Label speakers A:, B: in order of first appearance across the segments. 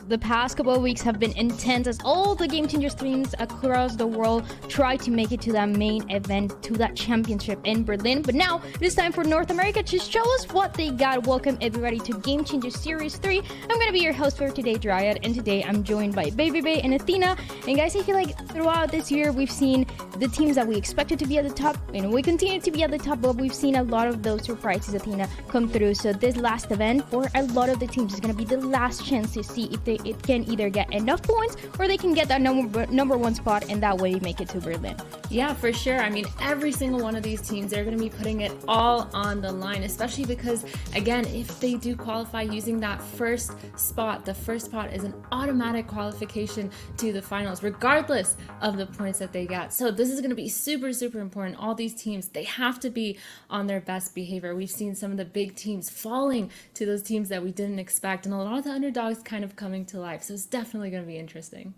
A: the past couple of weeks have been intense as all the Game Changers teams across the world try to make it to that main event, to that championship in Berlin. But now it is time for North America to show us what they got. Welcome everybody to Game Changers Series 3. I'm going to be your host for today, Dryad, and today I'm joined by Baby Bay and Athena. And guys, I feel like throughout this year, we've seen the teams that we expected to be at the top, and we continue to be at the top, but we've seen a lot of those surprises, Athena, come through. So this last event for a lot of the teams is going to be the last chance to see if it can either get enough points or they can get that number one spot and that way make it to Berlin.
B: Yeah, for sure. I mean, every single one of these teams, they're going to be putting it all on the line, especially because, again, if they do qualify using that first spot, the first spot is an automatic qualification to the finals, regardless of the points that they get. So this is going to be super, super important. All these teams, they have to be on their best behavior. We've seen some of the big teams falling to those teams that we didn't expect, and a lot of the underdogs kind of coming to life. So it's definitely going to be interesting.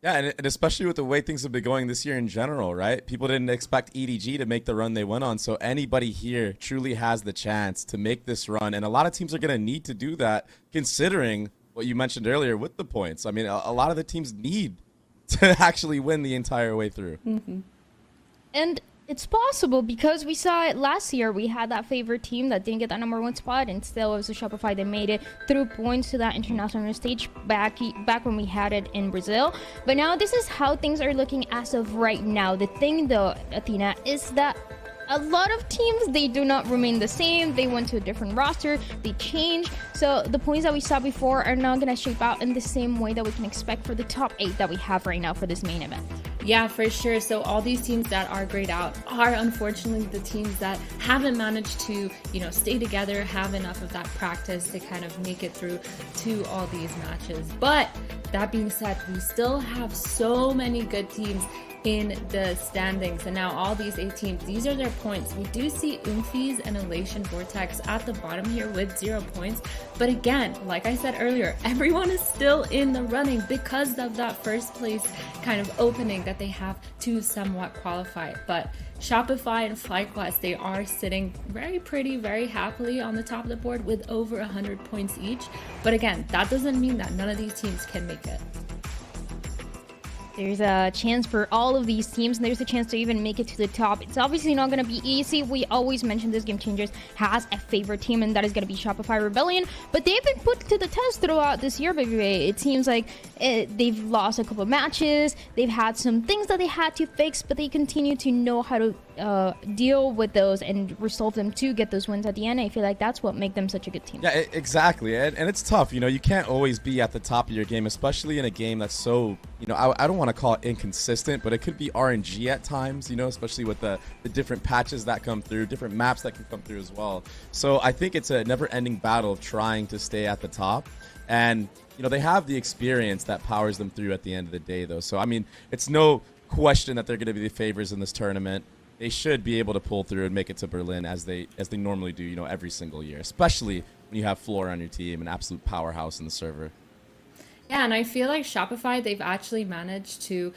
C: Yeah, and especially with the way things have been going this year in general, right? People didn't expect EDG to make the run they went on. So anybody here truly has the chance to make this run. And a lot of teams are going to need to do that, considering what you mentioned earlier with the points. I mean, a lot of the teams need to actually win the entire way through.
A: Mm-hmm. And it's possible because we saw it last year. We had that favorite team that didn't get that number one spot, and still it was a Shopify that made it through points to that international stage back when we had it in Brazil. But now this is how things are looking as of right now. The thing though, Athena, is that a lot of teams, they do not remain the same. They went to a different roster, they changed. So the points that we saw before are not gonna shape out in the same way that we can expect for the top 8 that we have right now for this main event.
B: Yeah, for sure. So all these teams that are grayed out are unfortunately the teams that haven't managed to, stay together, have enough of that practice to kind of make it through to all these matches. But that being said, we still have so many good teams in the standings, and now all these 8 teams, these are their points. We do see Oomphies and Elation Vortex at the bottom here with 0 points, but again, like I said earlier, everyone is still in the running because of that first place kind of opening that they have to somewhat qualify. But Shopify and FlyQuest, they are sitting very pretty, very happily on the top of the board with over 100 points each. But again, that doesn't mean that none of these teams can make it.
A: There's a chance for all of these teams, and there's a chance to even make it to the top. It's obviously not going to be easy. We always mention this Game Changers has a favorite team, and that is going to be Shopify Rebellion. But they've been put to the test throughout this year, baby. It seems like they've lost a couple of matches. They've had some things that they had to fix, but they continue to know how to deal with those and resolve them to get those wins at the end. I feel like that's what makes them such a good team.
C: Yeah, exactly. And it's tough. You can't always be at the top of your game, especially in a game that's so, I don't want to call it inconsistent, but it could be RNG at times, especially with the different patches that come through, different maps that can come through as well. So I think it's a never-ending battle of trying to stay at the top. And, they have the experience that powers them through at the end of the day, though. So, I mean, it's no question that they're going to be the favorites in this tournament. They should be able to pull through and make it to Berlin as they normally do, every single year, especially when you have Floor on your team, an absolute powerhouse in the server.
B: Yeah, and I feel like Shopify, they've actually managed to,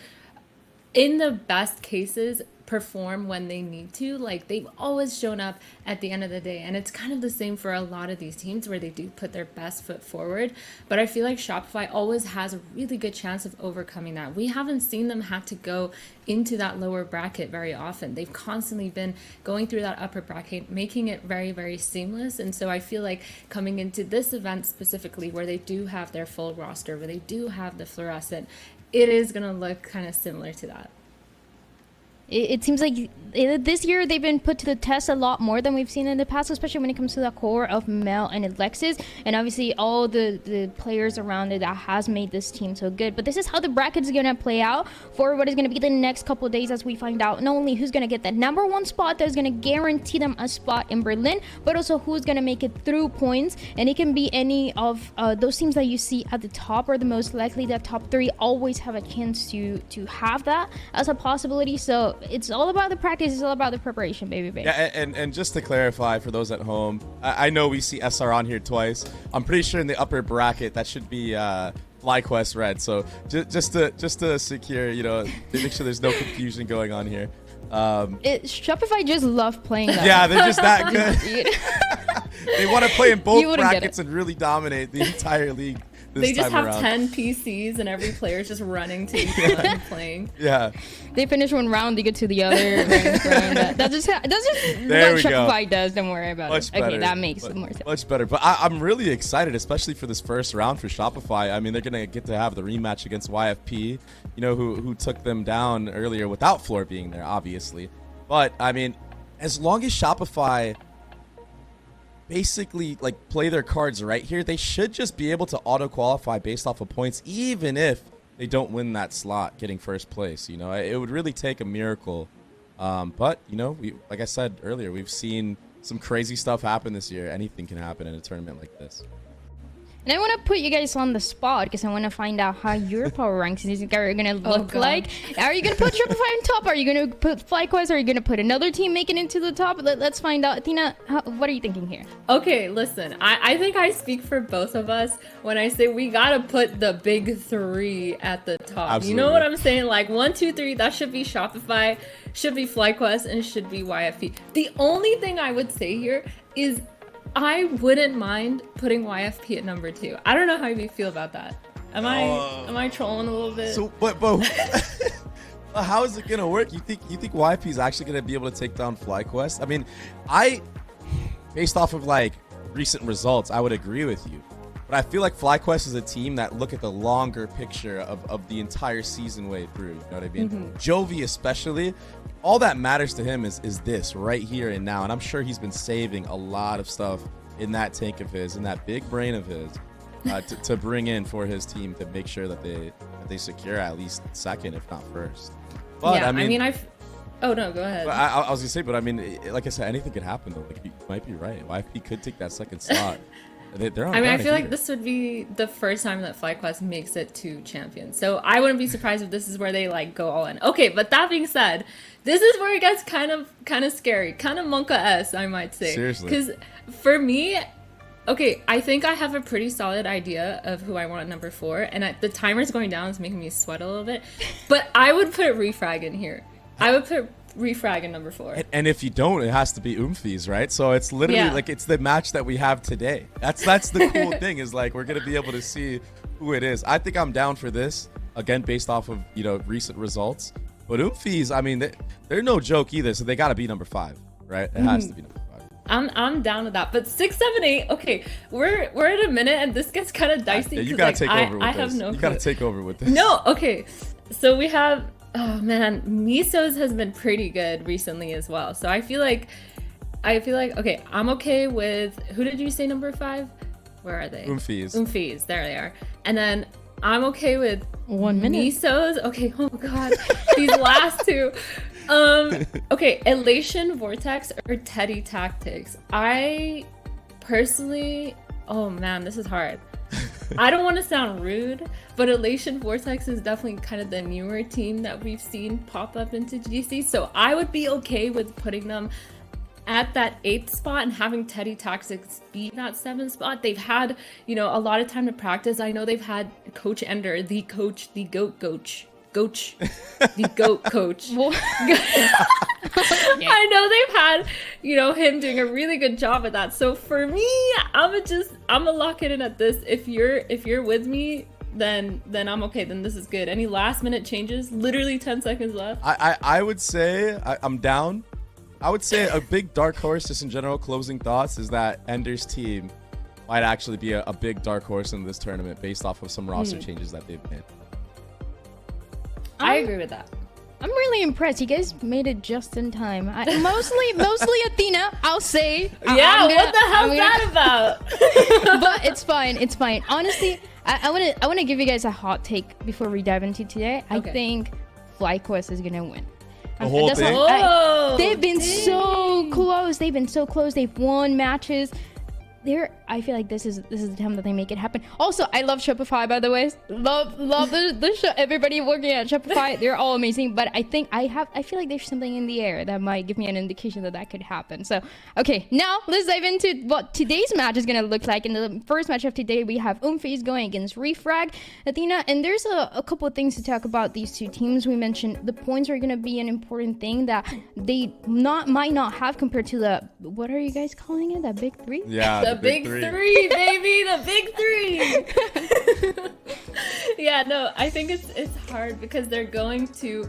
B: in the best cases, perform when they need to. Like, they've always shown up at the end of the day, and it's kind of the same for a lot of these teams where they do put their best foot forward. But I feel like Shopify always has a really good chance of overcoming that. We haven't seen them have to go into that lower bracket very often. They've constantly been going through that upper bracket, making it very, very seamless. And so I feel like coming into this event specifically, where they do have their full roster, where they do have the fluorescent, it is going to look kind of similar to that.
A: It seems like this year they've been put to the test a lot more than we've seen in the past, especially when it comes to the core of Mel and Alexis, and obviously all the players around it that has made this team so good. But this is how the bracket is going to play out for what is going to be the next couple of days as we find out not only who's going to get that number one spot that is going to guarantee them a spot in Berlin, but also who's going to make it through points. And it can be any of those teams that you see at the top, or the most likely that top 3 always have a chance to have that as a possibility. So it's all about the practice. It's all about the preparation, baby.
C: Yeah, and just to clarify for those at home, I know we see SR on here twice. I'm pretty sure in the upper bracket that should be FlyQuest red. So just to secure, make sure there's no confusion going on here.
A: Shopify just love playing that.
C: Yeah, they're just that good. They want to play in both brackets and really dominate the entire league.
B: They just
C: time
B: have
C: around.
B: 10 PCs and every player's just running to each one and playing.
C: Yeah.
A: They finish one round, they get to the other. That's just what
C: There we go.
A: Shopify does. Don't worry about
C: Much
A: it.
C: better.
A: Okay, that makes more sense.
C: Much better. But I'm really excited, especially for this first round for Shopify. I mean, they're gonna get to have the rematch against YFP, who took them down earlier without Floor being there, obviously. But I mean, as long as Shopify basically like play their cards right here, they should just be able to auto qualify based off of points, even if they don't win that slot getting first place. It would really take a miracle. But we, like I said earlier, we've seen some crazy stuff happen this year. Anything can happen in a tournament like this.
A: And I want to put you guys on the spot because I want to find out how your power rankings are going to look like. Are you going to put Shopify on top? Are you going to put FlyQuest? Are you going to put another team making it into the top? Let's find out. Athena, what are you thinking here?
B: Okay, listen, I think I speak for both of us when I say we got to put the big three at the top.
C: Absolutely.
B: You know what I'm saying? Like 1, 2, 3, that should be Shopify, should be FlyQuest, and should be YFP. The only thing I would say here is I wouldn't mind putting YFP at number 2. I don't know how you feel about that. Am I trolling a little bit?
C: So, but how is it gonna work? You think YFP is actually gonna be able to take down FlyQuest? I mean, based off of like recent results, I would agree with you. But I feel like FlyQuest is a team that look at the longer picture of the entire season way through. You know what I mean? Mm-hmm. Jovi especially, all that matters to him is this right here and now. And I'm sure he's been saving a lot of stuff in that tank of his, in that big brain of his, to bring in for his team to make sure that they secure at least second, if not first. But
B: yeah, oh no, go ahead.
C: I was gonna say, but I mean, like I said, anything could happen though. Like, you might be right. YFP could take that second slot. They're on.
B: I feel like this would be the first time that FlyQuest makes it to champions. So I wouldn't be surprised if this is where they like go all in. Okay, but that being said, this is where it gets kind of scary, kind of Monka-esque, I might say.
C: Seriously.
B: Because for me, okay, I think I have a pretty solid idea of who I want at number 4, and the timer's going down. It's making me sweat a little bit. But I would put Refrag in here. I would put Refrag in number 4.
C: And if you don't, it has to be Oomphies, right? So it's literally like it's the match that we have today. That's the cool thing, is like we're gonna be able to see who it is. I think I'm down for this, again based off of recent results. But Oomphies, I mean, they're no joke either, so they gotta be number 5, right? It has to be number 5.
B: I'm down with that. But 6, 7, 8. Okay, we're at a minute, and this gets kind of dicey.
C: Yeah, you gotta take over with this.
B: I have no.
C: You gotta take over with this.
B: No, okay. So we have. Oh man, Miso's has been pretty good recently as well. So I feel like okay, I'm okay with, who did you say number 5? Where are they?
C: Oomphies,
B: there they are. And then I'm okay with
A: 1 minute.
B: Miso's. Okay, oh god, these last two. Okay, Elation Vortex or Teddy Tactics. I personally, oh man, this is hard. I don't want to sound rude, but Elation Vortex is definitely kind of the newer team that we've seen pop up into GC. So I would be okay with putting them at that 8th spot and having Teddy Tactics be that 7th spot. They've had, a lot of time to practice. I know they've had Coach Ender, the GOAT coach. The GOAT coach. I know they've had, him doing a really good job at that. So for me, I'm gonna lock it in at this. If you're with me, then I'm okay. Then this is good. Any last minute changes? Literally 10 seconds left.
C: I would say I'm down. I would say a big dark horse, just in general, closing thoughts, is that Ender's team might actually be a big dark horse in this tournament based off of some roster changes that they've made.
B: I agree with that.
A: I'm really impressed. You guys made it just in time. Mostly Athena, I'll say.
B: Yeah, what the hell's that about?
A: But it's fine. It's fine. Honestly, I want to give you guys a hot take before we dive into today. Okay. I think FlyQuest is gonna win.
C: The whole thing.
A: They've been so close. They've won matches. I feel like this is the time that they make it happen. Also, I love Shopify, by the way. Love the show. Everybody working at Shopify, they're all amazing. But I feel like there's something in the air that might give me an indication that could happen. So, okay, now let's dive into what today's match is gonna look like. In the first match of today, we have Oomphies going against Refrag, Athena, and there's a couple of things to talk about these two teams. We mentioned the points are gonna be an important thing that they might not have compared to the, what are you guys calling it? That big 3?
C: Yeah.
B: The big three, baby, the big 3. Yeah, no, I think it's hard because they're going to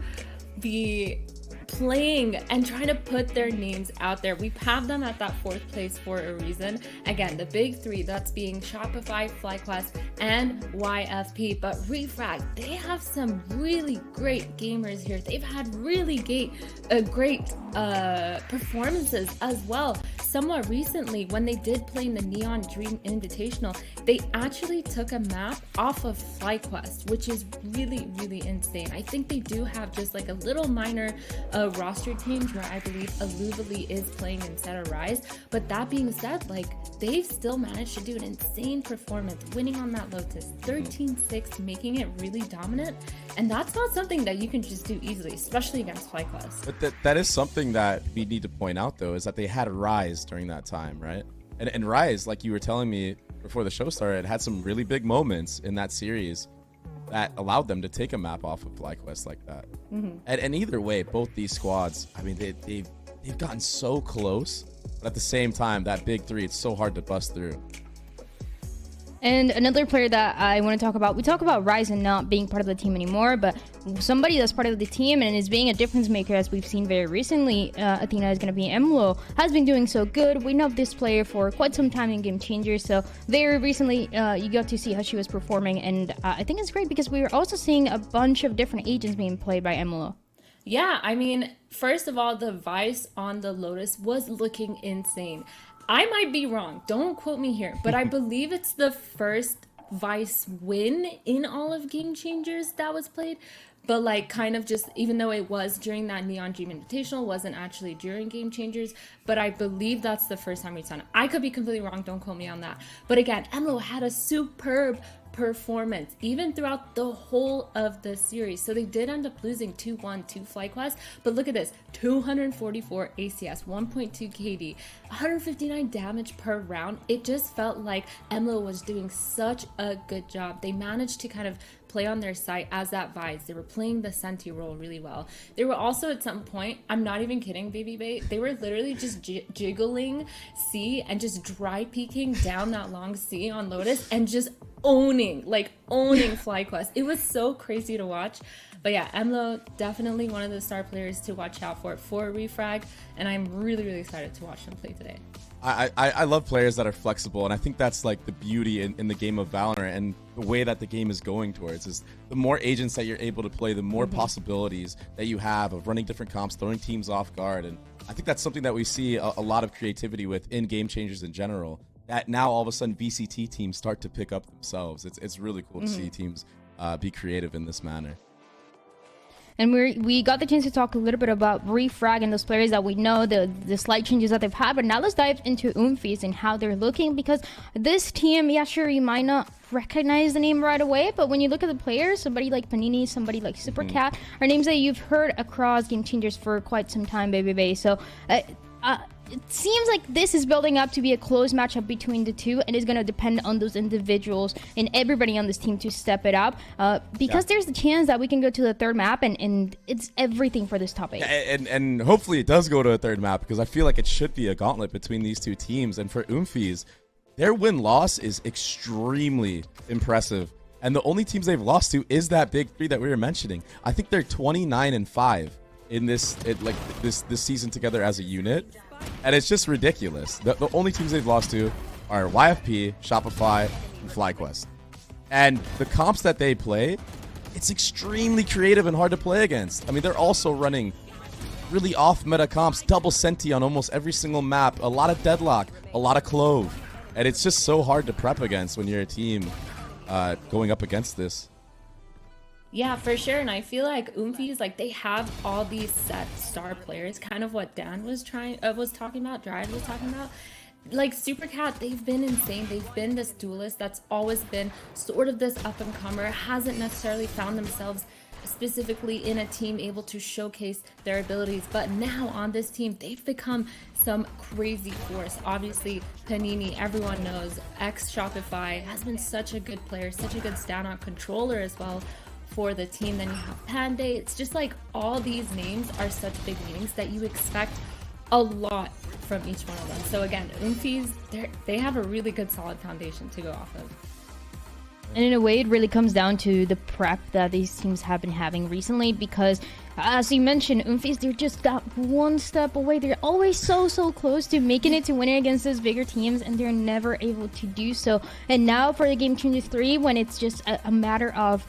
B: be playing and trying to put their names out there. We have them at that 4th place for a reason. Again, the big 3, that's being Shopify, FlyQuest, and YFP. But Refrag, they have some really great gamers here. They've had really great performances as well. Somewhat recently, when they did play in the Neon Dream Invitational, they actually took a map off of FlyQuest, which is really, really insane. I think they do have just like a little minor roster change where I believe Aluvali is playing instead of Rise. But that being said, like, they've still managed to do an insane performance, winning on that Lotus 13-6, making it really dominant. And that's not something that you can just do easily, especially against FlyQuest.
C: But that is something that we need to point out, though, is that they had Rise during that time, right? And Rise, like you were telling me before the show started, had some really big moments in that series that allowed them to take a map off of FlyQuest like that. And either way, both these squads, I mean, they've gotten so close, but at the same time, that big 3, it's so hard to bust through.
A: And another player that I want to talk about, we talk about Verizon not being part of the team anymore, but somebody that's part of the team and is being a difference maker, as we've seen very recently, Athena is going to be Emlo, has been doing so good. We know this player for quite some time in Game Changers, so very recently you got to see how she was performing, and I think it's great because we were also seeing a bunch of different agents being played by Emlo.
B: Yeah, I mean, first of all, the Vice on the Lotus was looking insane. I might be wrong, don't quote me here, but I believe it's the first Vice win in all of Game Changers that was played. But like, kind of just, even though it was during that Neon Dream Invitational, wasn't actually during Game Changers, but I believe that's the first time we've done it. I could be completely wrong, don't quote me on that. But again, Emlo had a superb performance even throughout the whole of the series. So they did end up losing 2-1 to FlyQuest, but look at this, 244 ACS, 1.2 KD, 159 damage per round. It just felt like Emlo was doing such a good job. They managed to kind of play on their side as that Vice. They were playing the Senti role really well. They were also at some point, I'm not even kidding, Baby Bay, they were literally just jiggling C and just dry peeking down that long C on Lotus and just owning FlyQuest. It was so crazy to watch. But yeah, Emlo, definitely one of the star players to watch out for Refrag, and I'm really, really excited to watch them play today.
C: I love players that are flexible, and I think that's like the beauty in the game of Valorant and the way that the game is going towards is the more agents that you're able to play, the more possibilities that you have of running different comps, throwing teams off guard. And I think that's something that we see a lot of creativity with in Game Changers in general, that now all of a sudden VCT teams start to pick up themselves. It's really cool to see teams be creative in this manner.
A: And we got the chance to talk a little bit about Refrag and those players that we know, the slight changes that they've had. But now let's dive into Oomphies and how they're looking, because this team, yeah, sure, you might not recognize the name right away, but when you look at the players, somebody like Panini, somebody like Supercat, are names that you've heard across Game Changers for quite some time, Baby Bay. So it seems like this is building up to be a close matchup between the two, and it's going to depend on those individuals and everybody on this team to step it up, because there's the chance that we can go to the third map, and it's everything for this top 8.
C: And hopefully it does go to a third map, because I feel like it should be a gauntlet between these two teams. And for Oomphies, their win-loss is extremely impressive. And the only teams they've lost to is that big 3 that we were mentioning. I think they're 29-5 in this season together as a unit. And it's just ridiculous. The only teams they've lost to are YFP, Shopify, and FlyQuest. And the comps that they play, it's extremely creative and hard to play against. I mean, they're also running really off-meta comps, double Senti on almost every single map, a lot of Deadlock, a lot of Clove. And it's just so hard to prep against when you're a team going up against this.
B: Yeah, for sure. And I feel like Oomphies, like, they have all these set star players, kind of what Dan was talking about, Dryad was talking about. Like Supercat, they've been insane. They've been this duelist that's always been sort of this up-and-comer, hasn't necessarily found themselves specifically in a team able to showcase their abilities. But now on this team, they've become some crazy force. Obviously, Panini, everyone knows, ex-Shopify, has been such a good player, such a good standout controller as well for the team. Then you have Panday. It's just like all these names are such big names that you expect a lot from each one of them. So again, Oomphies, they have a really good solid foundation to go off of.
A: And in a way, it really comes down to the prep that these teams have been having recently because, as you mentioned, Oomphies, they're just that one step away. They're always so close to making it to winning against those bigger teams, and they're never able to do so. And now for the Game Changer 3, when it's just a matter of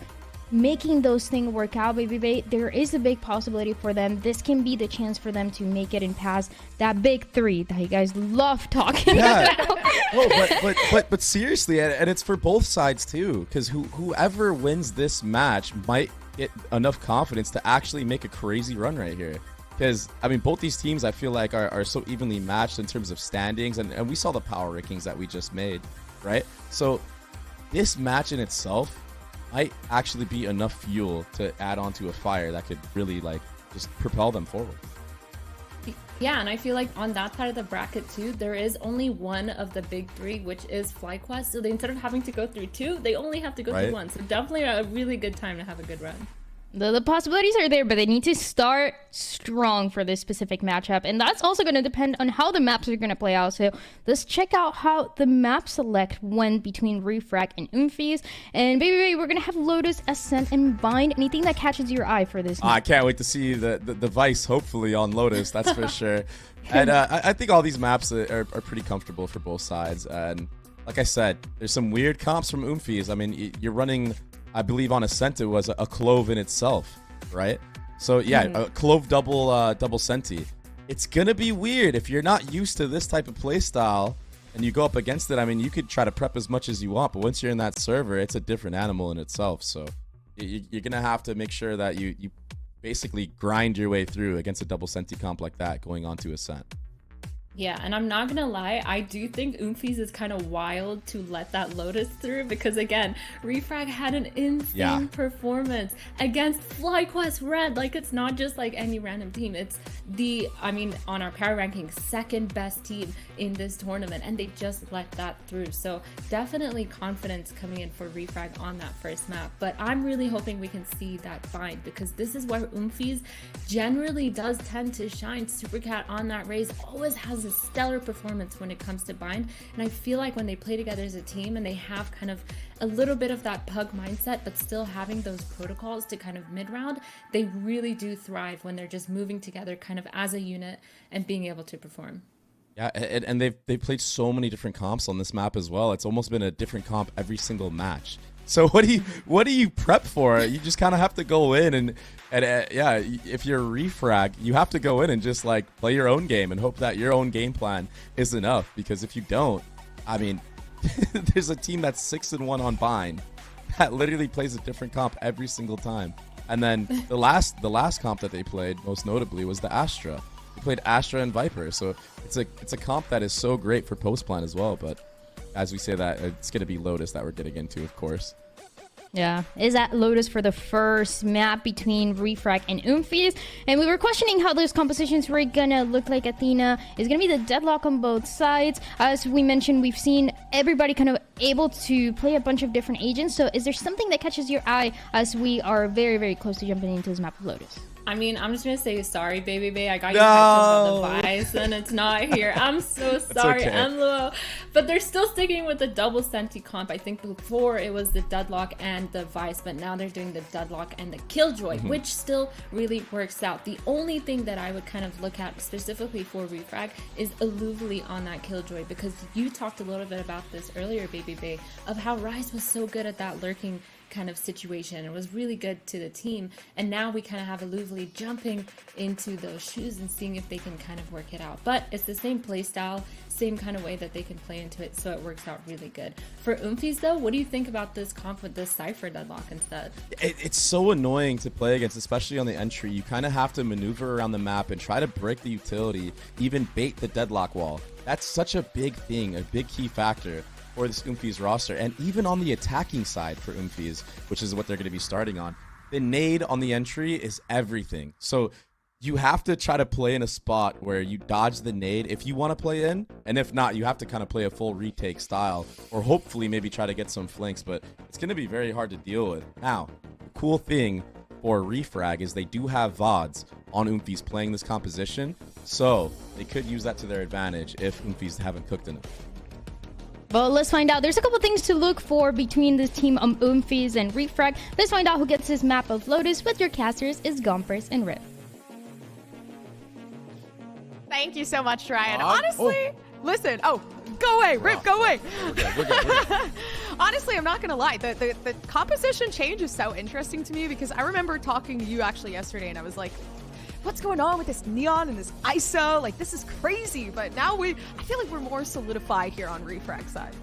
A: making those things work out, baby, there is a big possibility for them. This can be the chance for them to make it and pass that big 3 that you guys love talking about.
C: Well, but seriously, and it's for both sides too, because whoever wins this match might get enough confidence to actually make a crazy run right here. Because, I mean, both these teams, I feel like, are so evenly matched in terms of standings, and we saw the power rankings that we just made, right? So this match in itself might actually be enough fuel to add on to a fire that could really, like, just propel them forward.
B: Yeah, and I feel like on that side of the bracket too, there is only one of the big 3, which is FlyQuest. So instead of having to go through 2, they only have to go through 1. So definitely a really good time to have a good run.
A: The possibilities are there, but they need to start strong for this specific matchup. And that's also going to depend on how the maps are going to play out. So let's check out how the map select went between Refrag and Oomphies. And baby, we're going to have Lotus, Ascent, and Bind. Anything that catches your eye for this map?
C: I can't wait to see the Vice, hopefully, on Lotus. That's for sure. And I think all these maps are pretty comfortable for both sides. And like I said, there's some weird comps from Oomphies. I mean, you're running, I believe on Ascent it was a Clove in itself, right? So yeah, a Clove double Senti. It's gonna be weird if you're not used to this type of play style and you go up against it. I mean, you could try to prep as much as you want, but once you're in that server, it's a different animal in itself. So you're gonna have to make sure that you basically grind your way through against a double Senti comp like that going on to Ascent.
B: Yeah, and I'm not gonna lie, I do think Oomphies is kind of wild to let that Lotus through because, again, Refrag had an insane performance against FlyQuest Red. Like, it's not just like any random team. It's on our power ranking, second best team in this tournament, and they just let that through. So definitely confidence coming in for Refrag on that first map. But I'm really hoping we can see that Bind because this is where Oomphies generally does tend to shine. Supercat on that raise always has a stellar performance when it comes to Bind, and I feel like when they play together as a team and they have kind of a little bit of that pug mindset but still having those protocols to kind of mid-round, they really do thrive when they're just moving together kind of as a unit and being able to perform.
C: Yeah, and they've played so many different comps on this map as well. It's almost been a different comp every single match. So what do you prep for? You just kind of have to go in and yeah, if you're Refrag, you have to go in and just like play your own game and hope that your own game plan is enough. Because if you don't, I mean, there's a team that's 6-1 on Bind that literally plays a different comp every single time. And then the last comp that they played, most notably, was the Astra. They played Astra and Viper, so it's a comp that is so great for post plan as well. But as we say that, it's going to be Lotus that we're getting into, of course.
A: Yeah, is that Lotus for the first map between Refrag and Oomphies? And we were questioning how those compositions were gonna look like. Athena is gonna be the deadlock on both sides. As we mentioned, we've seen everybody kind of able to play a bunch of different agents. So is there something that catches your eye as we are very close to jumping into this map of Lotus?
B: I mean, I'm just gonna say sorry, baby bae. I got you hyped on the Vice, and it's not here. I'm so sorry,
C: okay.
B: Enlo. But they're still sticking with the double Senti comp. I think before it was the Deadlock and the Vice, but now they're doing the Deadlock and the Killjoy, which still really works out. The only thing that I would kind of look at specifically for Refrag is Illuvely on that Killjoy, because you talked a little bit about this earlier, baby bae, of how Rise was so good at that lurking kind of situation. It was really good to the team, and now we kind of have Illuvely jumping into those shoes and seeing if they can kind of work it out. But it's the same play style, same kind of way that they can play into it, so it works out really good. For Oomphies though, what do you think about this comp with this Cypher Deadlock instead?
C: It's so annoying to play against, especially on the entry. You kind of have to maneuver around the map and try to break the utility, even bait the deadlock wall. That's such a big thing, a big key factor for this Oomphies roster. And even on the attacking side for Oomphies, which is what they're going to be starting on, the nade on the entry is everything. So you have to try to play in a spot where you dodge the nade if you want to play in, and if not, you have to kind of play a full retake style, or hopefully maybe try to get some flanks, but it's going to be very hard to deal with. Now, the cool thing for Refrag is they do have VODs on Oomphies playing this composition, so they could use that to their advantage if Oomphies haven't cooked enough.
A: Well, let's find out. There's a couple things to look for between the team Oomphies and Refrag. Let's find out who gets this map of Lotus with your casters is Gompers and Rip.
D: Thank you so much, Ryan. Honestly, listen. Oh, go away, Rip, go away.
C: We're good.
D: Honestly, I'm not going to lie. The composition change is so interesting to me because I remember talking to you actually yesterday and I was like, what's going on with this neon and this ISO? Like, this is crazy. But now I feel like we're more solidified here on Refrag's side.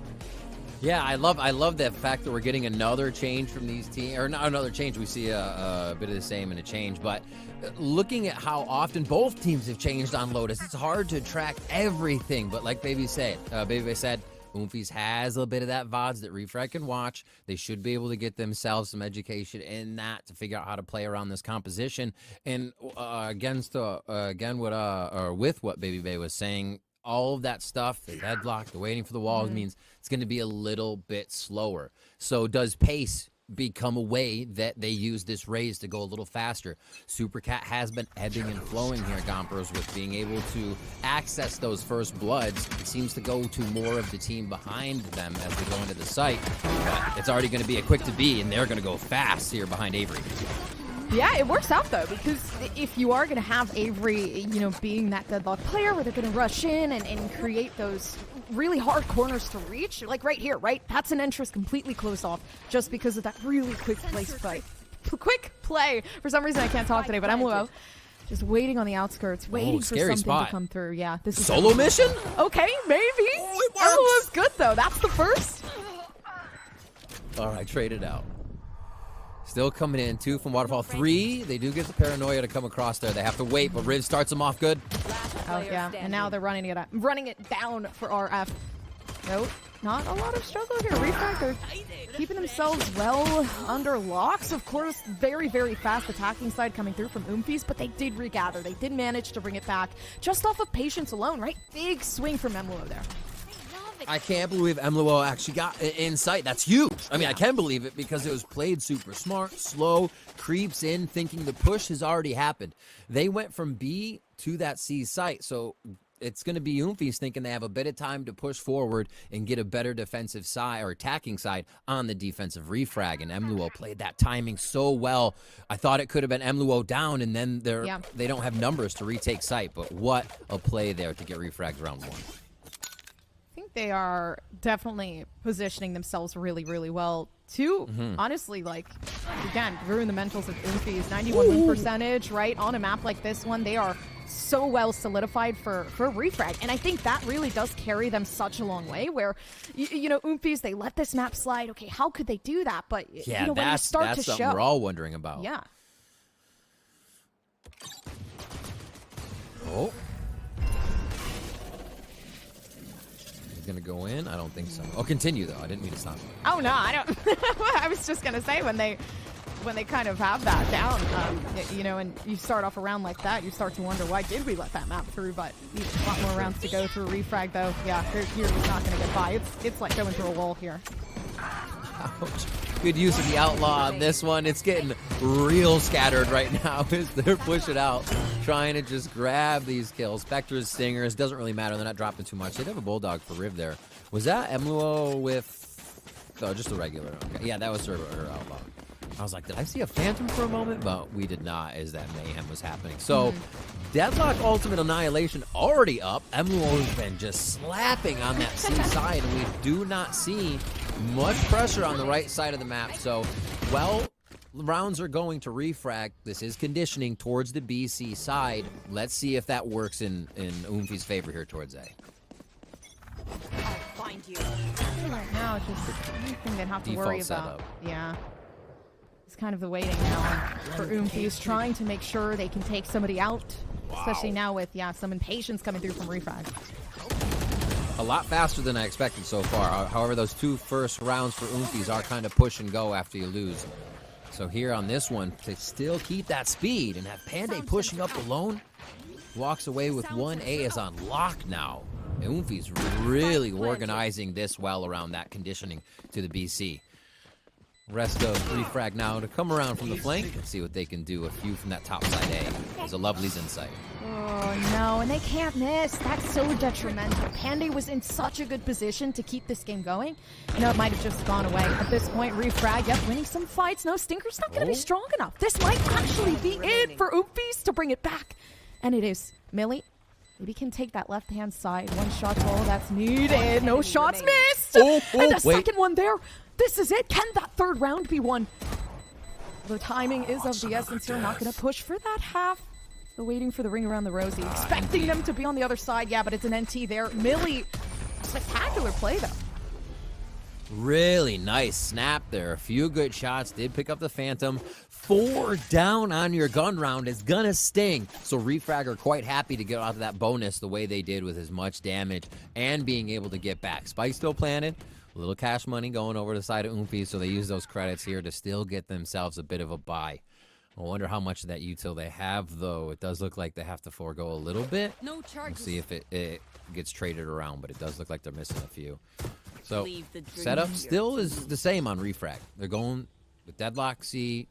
E: Yeah, I love that fact that we're getting another change from these teams, or not another change. We see a bit of the same and a change, but looking at how often both teams have changed on Lotus, it's hard to track everything. But like Baby said, Oomphies has a bit of that VODs that Refrag can watch. They should be able to get themselves some education in that to figure out how to play around this composition. And with what Baby Bay was saying, all of that stuff, the headlock, the waiting for the walls means it's going to be a little bit slower. So does pace become a way that they use this raise to go a little faster? Supercat has been ebbing and flowing here, Gompers, with being able to access those first bloods. It seems to go to more of the team behind them as they go into the site. But it's already going to be a quick to be, and they're going to go fast here behind Avery.
D: Yeah, it works out though, because if you are going to have Avery, being that deadlock player where they're going to rush in and create those really hard corners to reach, like right here, right? That's an entrance completely closed off just because of that really quick play. For some reason I can't talk today, but I'm low. Just waiting on the outskirts, waiting for something to come through. Yeah, this is
E: solo mission?
D: Okay, maybe.
E: Oh, it works.
D: Everyone's good though. That's the first.
E: All right, trade it out. Still coming in, 2 from Waterfall. 3, they do get the paranoia to come across there. They have to wait, but Riv starts them off good.
D: Oh, yeah, and now they're running it down for RF. Nope, not a lot of struggle here. Refrag, they're keeping themselves well under locks. Of course, very, very fast attacking side coming through from Oomphies, but they did regather. They did manage to bring it back just off of patience alone, right? Big swing from Emluo there.
E: I can't believe Emluo actually got in sight. That's huge. I mean, I can believe it because it was played super smart, slow, creeps in, thinking the push has already happened. They went from B to that C site, so it's going to be Oomphies thinking they have a bit of time to push forward and get a better defensive side or attacking side on the defensive Refrag, and Emluo played that timing so well. I thought it could have been Emluo down, and then they don't have numbers to retake site, but what a play there to get Refragged round 1.
D: I think they are definitely positioning themselves really, really well to honestly, like, again, ruin the mentals of Oomphies. 91 win percentage, right? On a map like this one, they are so well solidified for Refrag. And I think that really does carry them such a long way where, Oomphies, they let this map slide. Okay, how could they do that? But,
E: yeah,
D: when you start to
E: something
D: show.
E: We're all wondering about.
D: Yeah.
E: Oh. Gonna go in? I don't think so. Oh, continue though. I didn't mean to stop.
D: Oh no, I don't. I was just gonna say when they kind of have that down, and you start off a round like that, you start to wonder why did we let that map through? But a lot more rounds to go through. Refrag though, yeah, you're just not gonna get by. It's like going through a wall here.
E: Ouch. Good use of the outlaw on this one. It's getting real scattered right now as they're pushing out, trying to just grab these kills. Spectres, Stingers, doesn't really matter. They're not dropping too much. They'd have a Bulldog for Riv there. Was that Emluo with... Oh, just a regular. Okay. Yeah, that was her outlaw. I was like, did I see a Phantom for a moment? But we did not, as that mayhem was happening. So, Deadlock Ultimate Annihilation already up. Emluo has been just slapping on that C side, and we do not see much pressure on the right side of the map. So, well, rounds are going to Refrag. This is conditioning towards the BC side. Let's see if that works in Oomphies' favor here towards A.
F: I'll find you.
D: Right now, it's just anything they have to
E: Default
D: worry about.
E: setup.
D: Yeah. It's kind of the waiting now for Oomphies, trying to make sure they can take somebody out. Especially now with, some impatience coming through from Refrag.
E: A lot faster than I expected so far. However, those 2 first rounds for Oomphies are kind of push and go after you lose. So here on this one, to still keep that speed and have Panday pushing up alone, walks away with 1A is on lock now. Oomphies really organizing this well around that conditioning to the BC. Rest of Refrag now to come around from the flank and see what they can do. A few from that top side A. There's a Lovely's insight.
D: Oh no, and they can't miss. That's so detrimental. Panday was in such a good position to keep this game going. You know, it might have just gone away. At this point, Refrag, yep, winning some fights. No, Stinker's not going to be strong enough. This might actually be it for Oomphies to bring it back. And it is. Millie, maybe can take that left-hand side. One shot's all that's needed. No shots missed. And a second one there. This is it. Can that third round be won? The timing is of the essence here. Not going to push for that half. They're waiting for the ring around the rosy. Expecting them to be on the other side. Yeah, but it's an NT there. Millie, spectacular play, though.
E: Really nice snap there. A few good shots. Did pick up the Phantom. 4 down on your gun round is going to sting. So Refrag are quite happy to get out of that bonus the way they did with as much damage and being able to get back. Spike still planted. A little cash money going over to the side of Oomphies, so they use those credits here to still get themselves a bit of a buy. I wonder how much of that util they have, though. It does look like they have to forego a little bit.
F: No charges.
E: We'll see if it gets traded around, but it does look like they're missing a few. So setup still is the same on Refrag. They're going with Deadlock C.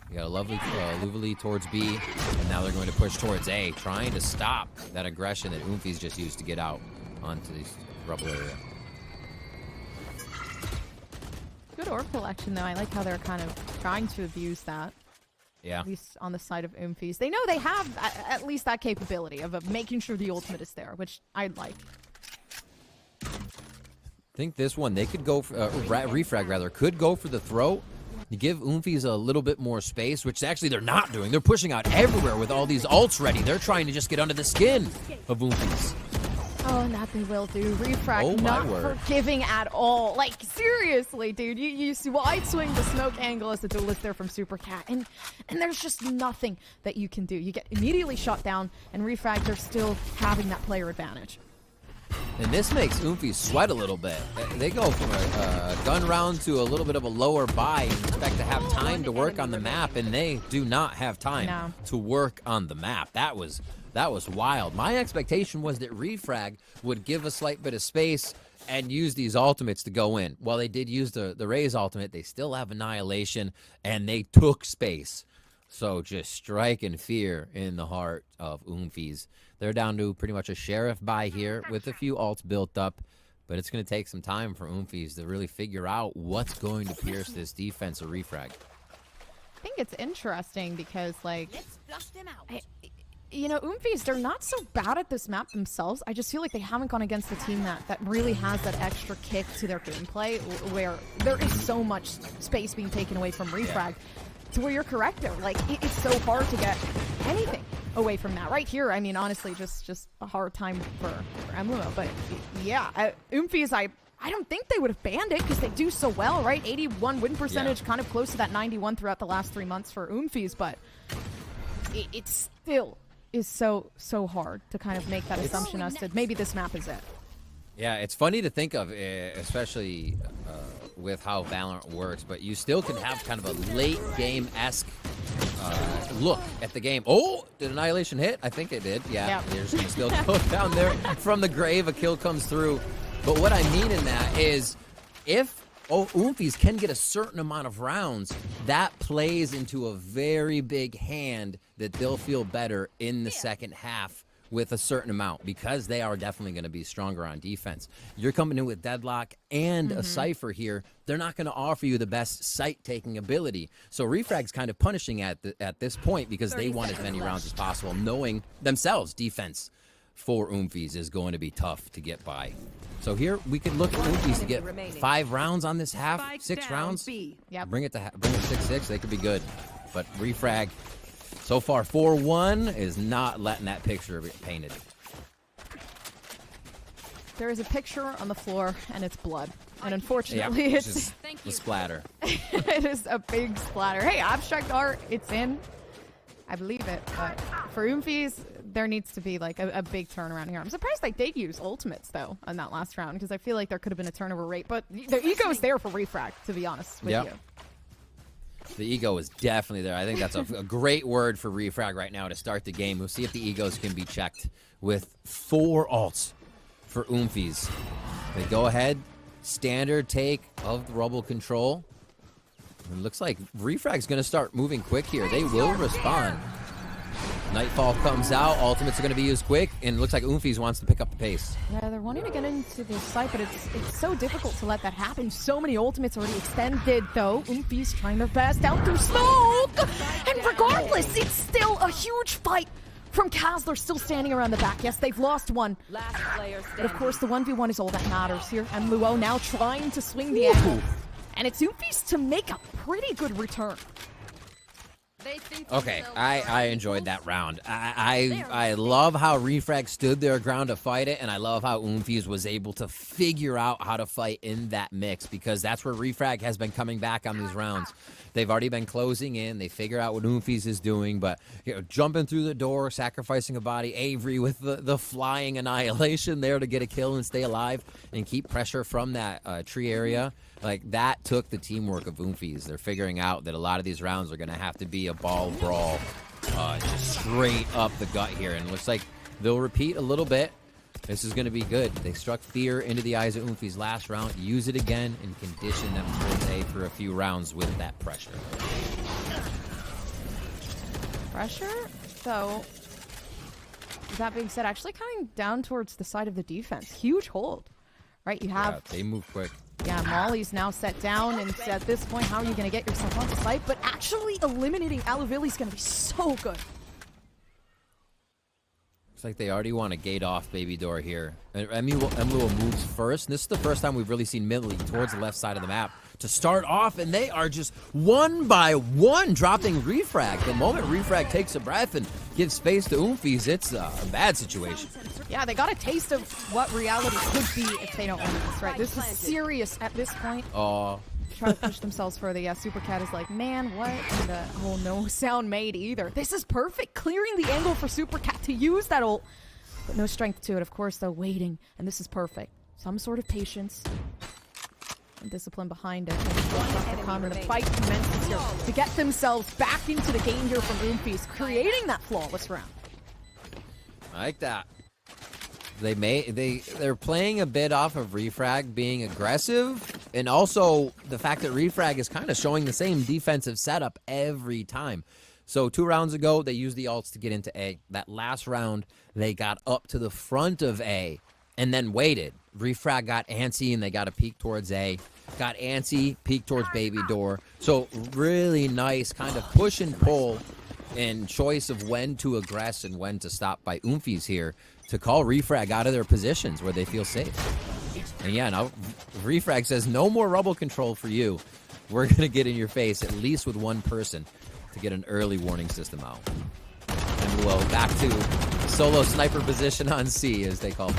E: You got a lovely Lovely towards B, and now they're going to push towards A, trying to stop that aggression that Oomphies just used to get out onto the rubble area.
D: Good orb collection, though. I like how they're kind of trying to abuse that.
E: Yeah.
D: At least on the side of Oomphies. They know they have at least that capability of making sure the ultimate is there, which I like.
E: I think this one, they could go for, Refrag rather, could go for the throw. You give Oomphies a little bit more space, which actually they're not doing. They're pushing out everywhere with all these ults ready. They're trying to just get under the skin of Oomphies.
D: Oh, and that they will do. Refrag, not forgiving at all. Like, seriously, dude. You wide swing the smoke angle as the duelist there from Super Cat, and there's just nothing that you can do. You get immediately shot down, and Refrag, they're still having that player advantage.
E: And this makes Oomphies sweat a little bit. They go from a gun round to a little bit of a lower buy and expect to have time to work on the map, and they do not have time to work on the map. That was wild. My expectation was that Refrag would give a slight bit of space and use these ultimates to go in. While they did use the Raze ultimate, they still have Annihilation, and they took space. So just striking fear in the heart of Oomphies. They're down to pretty much a Sheriff buy here with a few ults built up, but it's going to take some time for Oomphies to really figure out what's going to pierce this defense of Refrag.
D: I think it's interesting because, like, you know, Oomphies, they're not so bad at this map themselves. I just feel like they haven't gone against a team that really has that extra kick to their gameplay where there is so much space being taken away from Refrag. To where you're correct there. Like, it's so hard to get anything away from that. Right here, I mean, honestly, just a hard time for Emblemo. But, yeah, Oomphies, I don't think they would have banned it because they do so well, right? 81 win percentage, kind of close to that 91 throughout the last 3 months for Oomphies. But it still is so hard to kind of make that assumption as to maybe this map is it.
E: Yeah, it's funny to think of, especially with how Valorant works, but you still can have kind of a late game-esque look at the game. Oh, did Annihilation hit? I think it did. Yeah, they're just gonna still go down there from the grave. A kill comes through. But what I mean in that is if Oomphies can get a certain amount of rounds, that plays into a very big hand that they'll feel better in the second half with a certain amount, because they are definitely going to be stronger on defense. You're coming in with Deadlock and a Cypher here. They're not going to offer you the best sight-taking ability. So Refrag's kind of punishing at this point because they want as many rounds as possible, knowing themselves defense for Oomphies is going to be tough to get by. So here we could look at Oomphies to get 5 rounds on this half, 6 rounds. Bring it 6-6. They could be good. But Refrag, so far 4-1, is not letting that picture get painted.
D: There is a picture on the floor, and it's blood. And unfortunately, it's
E: the splatter.
D: It is a big splatter. Hey, abstract art, it's in. I believe it. But for Oomphies, there needs to be like a big turnaround here. I'm surprised they did use ultimates, though, in that last round, because I feel like there could have been a turnover rate. But the ego is there for Refrag, to be honest with you.
E: The ego is definitely there. I think that's a great word for Refrag right now to start the game. We'll see if the egos can be checked with 4 ults for Oomphies. They go ahead, standard take of the rubble control. It looks like Refrag's going to start moving quick here. They will respond. Nightfall comes out. Ultimates are going to be used quick, and it looks like Oomphies wants to pick up the pace.
D: Yeah, they're wanting to get into the site, but it's so difficult to let that happen. So many ultimates already extended, though. Oomphies trying their best down through smoke! And regardless, it's still a huge fight from Kaz. They're still standing around the back. Yes, they've lost one.
F: Last player standing.
D: But of course, the 1v1 is all that matters here. And Luo now trying to swing the angle. And it's Oomphies to make a pretty good return.
E: Okay, I enjoyed that round. I love how Refrag stood their ground to fight it, and I love how Oomphies was able to figure out how to fight in that mix, because that's where Refrag has been coming back on these rounds. They've already been closing in. They figure out what Oomphies is doing, but jumping through the door, sacrificing a body. Avery with the flying annihilation there to get a kill and stay alive and keep pressure from that tree area. Like, that took the teamwork of Oomphies. They're figuring out that a lot of these rounds are going to have to be a ball brawl, just straight up the gut here. And it looks like they'll repeat a little bit. This is going to be good. They struck fear into the eyes of Oomphies last round. Use it again and condition them towards A for a few rounds with that pressure.
D: Pressure, though, that being said, actually coming down towards the side of the defense. Huge hold, right? You have...
E: Yeah, they move quick.
D: Yeah, Molly's now set down, and at this point, how are you going to get yourself onto site? But actually eliminating Aluvilli's going to be so good.
E: Looks like they already want to gate off Baby Door here. Emulo moves first, and this is the first time we've really seen Millie towards the left side of the map to start off, and they are just one by one dropping Refrag. The moment Refrag takes a breath and gives space to Oomphies, it's a bad situation.
D: Yeah, they got a taste of what reality could be if they don't win this, right? This is serious at this point.
E: Oh.
D: Try to push themselves further. Yeah, Supercat is like, man, what? And no sound made either. This is perfect. Clearing the angle for Supercat to use that ult. But no strength to it, of course, though, waiting. And this is perfect. Some sort of patience and discipline behind it. And the fight commences here to get themselves back into the game here from Oomphies, creating that flawless round.
E: I like that. They're playing a bit off of Refrag being aggressive, and also the fact that Refrag is kind of showing the same defensive setup every time. So 2 rounds ago, they used the ults to get into A. That last round, they got up to the front of A and then waited. Refrag got antsy, and they got a peek towards A. Got antsy, peek towards Baby Door. So really nice kind of push and pull and choice of when to aggress and when to stop by Oomphies here to call Refrag out of their positions where they feel safe. And yeah, now Refrag says no more rubble control for you. We're going to get in your face at least with one person to get an early warning system out. And we'll back to solo sniper position on C, as they call it.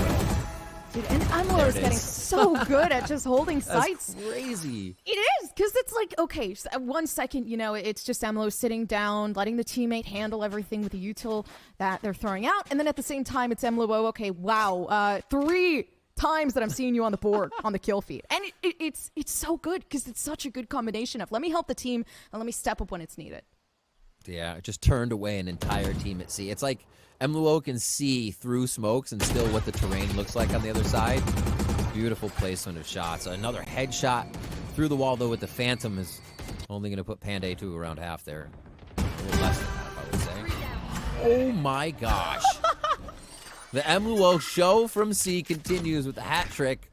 D: Dude, and Amlo is getting so good at just holding sights.
E: That's crazy.
D: It is, because it's like, okay, so 1 second, it's just Amlo sitting down, letting the teammate handle everything with the util that they're throwing out, and then at the same time, it's Amlo, okay, wow, 3 times that I'm seeing you on the board, on the kill feed. And it's so good, because it's such a good combination of let me help the team, and let me step up when it's needed.
E: Yeah, it just turned away an entire team at C. It's like Emulo can see through smokes and still what the terrain looks like on the other side. Beautiful placement of shots. Another headshot through the wall, though, with the Phantom is only going to put Panda 2 around half there. A little less than half, I would say. Oh my gosh. The Emulo show from C continues with the hat trick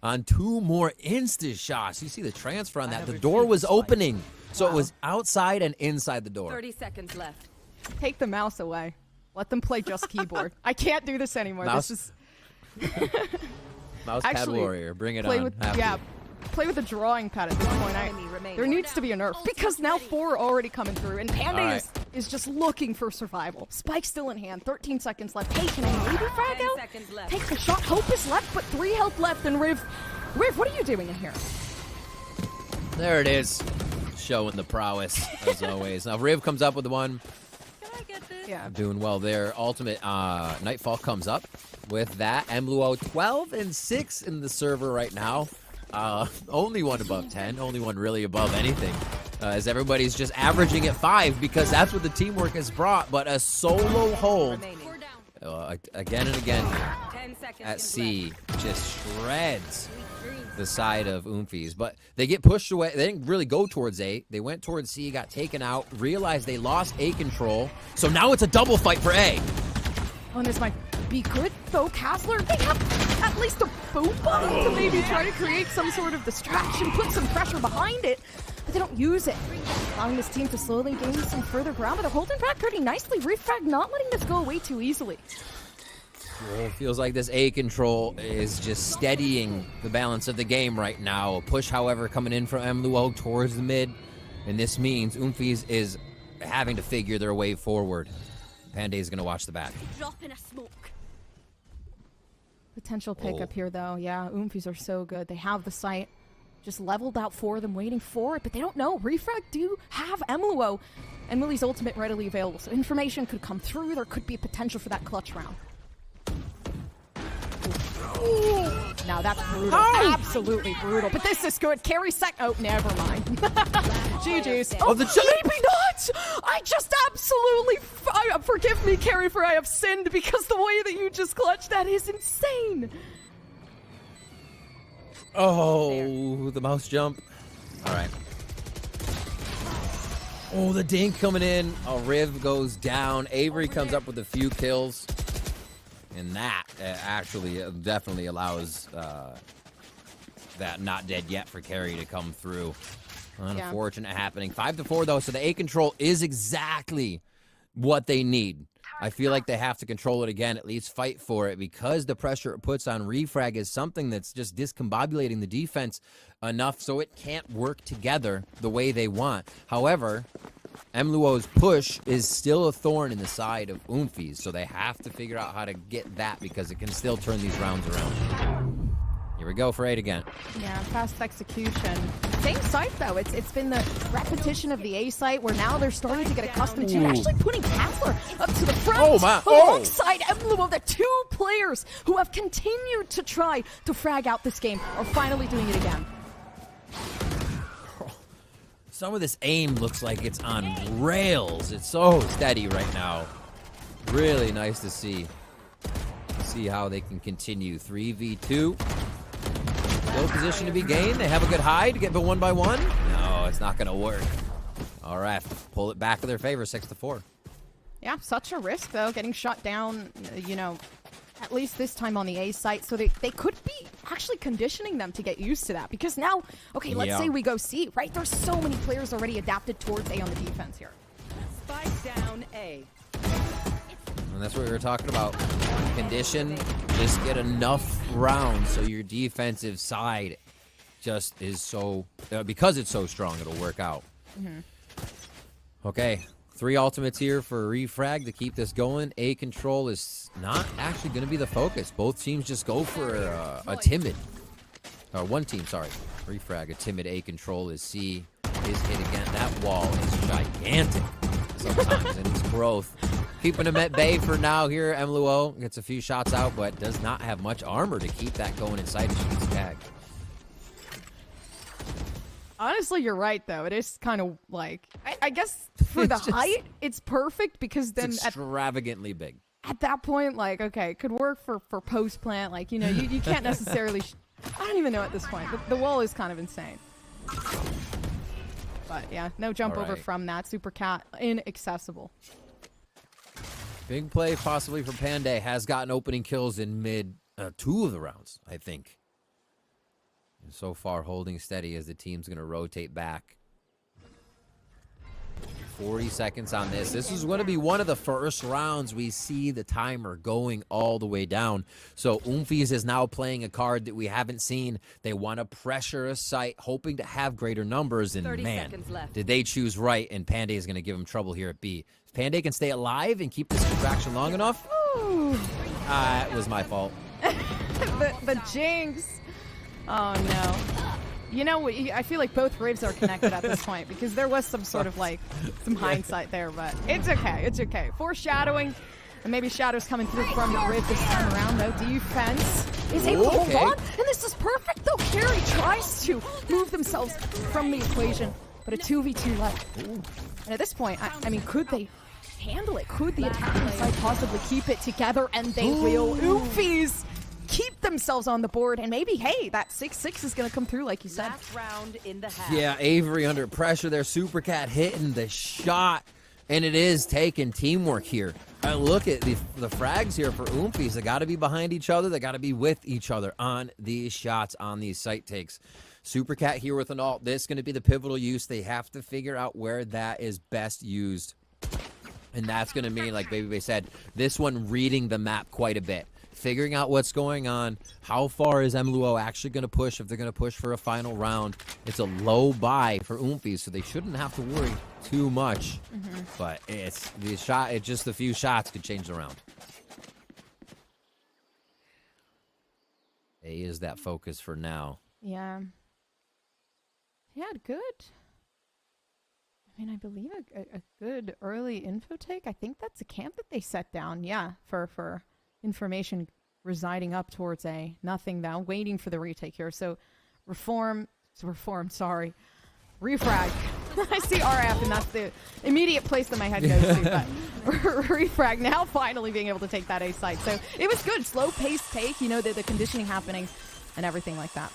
E: on 2 more insta shots. You see the transfer on that. The door was opening, so it was outside and inside the door.
F: 30 seconds left.
D: Take the mouse away. Let them play just keyboard. I can't do this anymore.
E: Mouse,
D: this is
E: mouse pad
D: actually,
E: warrior. Bring it
D: play
E: on.
D: with, play with a drawing pad at this point. There needs to be a nerf because now 4 are already coming through, and Panda is just looking for survival. Spike still in hand. 13 seconds left. Hey, can I maybe frag out? Take the shot. Hope is left, but 3 health left. And Riv, what are you doing in here?
E: There it is. Showing the prowess, as always. Now, Riv comes up with the one.
D: Yeah.
E: Doing well there. Ultimate Nightfall comes up with that. Emulo 12 and 6 in the server right now. Only one above 10. Only one really above anything. As everybody's just averaging at 5 because that's what the teamwork has brought. But a solo hold again and again here at C just shreds the side of Oomphies, but they get pushed away. They didn't really go towards A. They went towards C, got taken out, realized they lost A control, so now it's a double fight for A.
D: Oh, and this might be good, though. Castler, they have at least a boom bomb to maybe try to create some sort of distraction, put some pressure behind it, but they don't use it, allowing this team to slowly gain some further ground, but they're holding back pretty nicely. Refrag not letting this go away too easily.
E: Well, it feels like this A control is just steadying the balance of the game right now. A push, however, coming in from MLuo towards the mid, and this means Oomphies is having to figure their way forward. Panday is going to watch the back.
F: Drop in a smoke.
D: Potential pickup here, though. Yeah, Oomphies are so good. They have the site just leveled out for them, waiting for it, but they don't know. Refrag do have MLuo and Willie's ultimate readily available, so information could come through. There could be potential for that clutch round. Now that's brutal. Absolutely brutal. But this is good. Carry oh, never mind. GG's. Oh, the maybe not! I just absolutely... forgive me, Carrie, for I have sinned because the way that you just clutched that is insane.
E: Oh, the mouse jump. All right. Oh, the dink coming in. Oh, Riv goes down. Avery comes up with a few kills. And that actually definitely allows that not dead yet for Carrie to come through. Unfortunate happening. 5-4 though, so the A control is exactly what they need. I feel like they have to control it again, at least fight for it, because the pressure it puts on Refrag is something that's just discombobulating the defense enough so it can't work together the way they want. However, MLuo's push is still a thorn in the side of Oomphies, so they have to figure out how to get that because it can still turn these rounds around. Here we go for 8 again.
D: Yeah, fast execution. Same site, though. It's been the repetition of the A site where now they're starting to get accustomed to actually putting Castler up to the front alongside MLuo. The two players who have continued to try to frag out this game are finally doing it again.
E: Some of this aim looks like it's on rails. It's so steady right now. Really nice to see. See how they can continue. 3v2. Still position to be gained. They have a good hide to get the 1-by-1. No, it's not going to work. All right, pull it back to their favor, 6-4.
D: Yeah, such a risk, though, getting shot down, you know, at least this time on the A site. So they could be actually conditioning them to get used to that. Because now, okay, let's say we go C, right? There's so many players already adapted towards A on the defense here.
F: Spike down A.
E: And that's what we were talking about. Condition, just get enough rounds so your defensive side just is so... because it's so strong, it'll work out. Okay, 3 ultimates here for Refrag to keep this going. A control is not actually going to be the focus. Both teams just go for a timid... one team, sorry. Refrag, a timid A control is C. Is hit again. That wall is gigantic sometimes in its growth. Keeping him at bay for now here. MLuo gets a few shots out, but does not have much armor to keep that going inside if she gets tagged.
D: Honestly, you're right, though. It is kind of like... I guess for the height, it's perfect because then...
E: It's extravagantly big.
D: At that point, like, okay, it could work for post-plant. Like, you know, you can't necessarily... I don't even know at this point. The wall is kind of insane. But, yeah, no jump over from that. Super Cat, inaccessible.
E: Big play possibly for Panday. Has gotten opening kills in mid 2 of the rounds, I think. And so far holding steady as the team's going to rotate back. 40 seconds on this. This is going to be one of the first rounds we see the timer going all the way down. So Oomphies is now playing a card that we haven't seen. They want to pressure a site, hoping to have greater numbers. And man, did they choose right, and Panday is going to give them trouble here at B. If Panday can stay alive and keep this contraction long enough, it was my fault.
D: the jinx. Oh, no. You know, I feel like both Rivs are connected at this point because there was some sort of, like, some hindsight there, but it's okay. It's okay. Foreshadowing, and maybe shadows coming through from the Riv this time around, though. Defense is able to hold on, and this is perfect, though. Carrie tries to move themselves from the equation, but a 2v2 left. And at this point, I mean, could they handle it? Could the attacking side possibly keep it together? And they will. Oomphies keep themselves on the board, and maybe, hey, that 6-6 is going to come through, like you said.
F: Last round in the half.
E: Yeah, Avery under pressure there. Supercat hitting the shot, and it is taking teamwork here. Look at the frags here for Oomphies. They got to be behind each other. They got to be with each other on these shots, on these site takes. Supercat here with an ult. This is going to be the pivotal use. They have to figure out where that is best used. And that's going to mean, like Baby Bay said, this one reading the map quite a bit. Figuring out what's going on. How far is MLUO actually going to push if they're going to push for a final round? It's a low buy for Oomphies, so they shouldn't have to worry too much. But it's the shot. It's just a few shots could change the round. A is that focus for now.
D: Yeah. Yeah, good. I mean, I believe a good early info take. I think that's a camp that they set down, yeah, for information residing up towards A. Nothing now, waiting for the retake here. So, Refrag. I see RF, and that's the immediate place that my head goes to. But Refrag now finally being able to take that A site. So, it was good. Slow-paced take, you know, the conditioning happening and everything like that.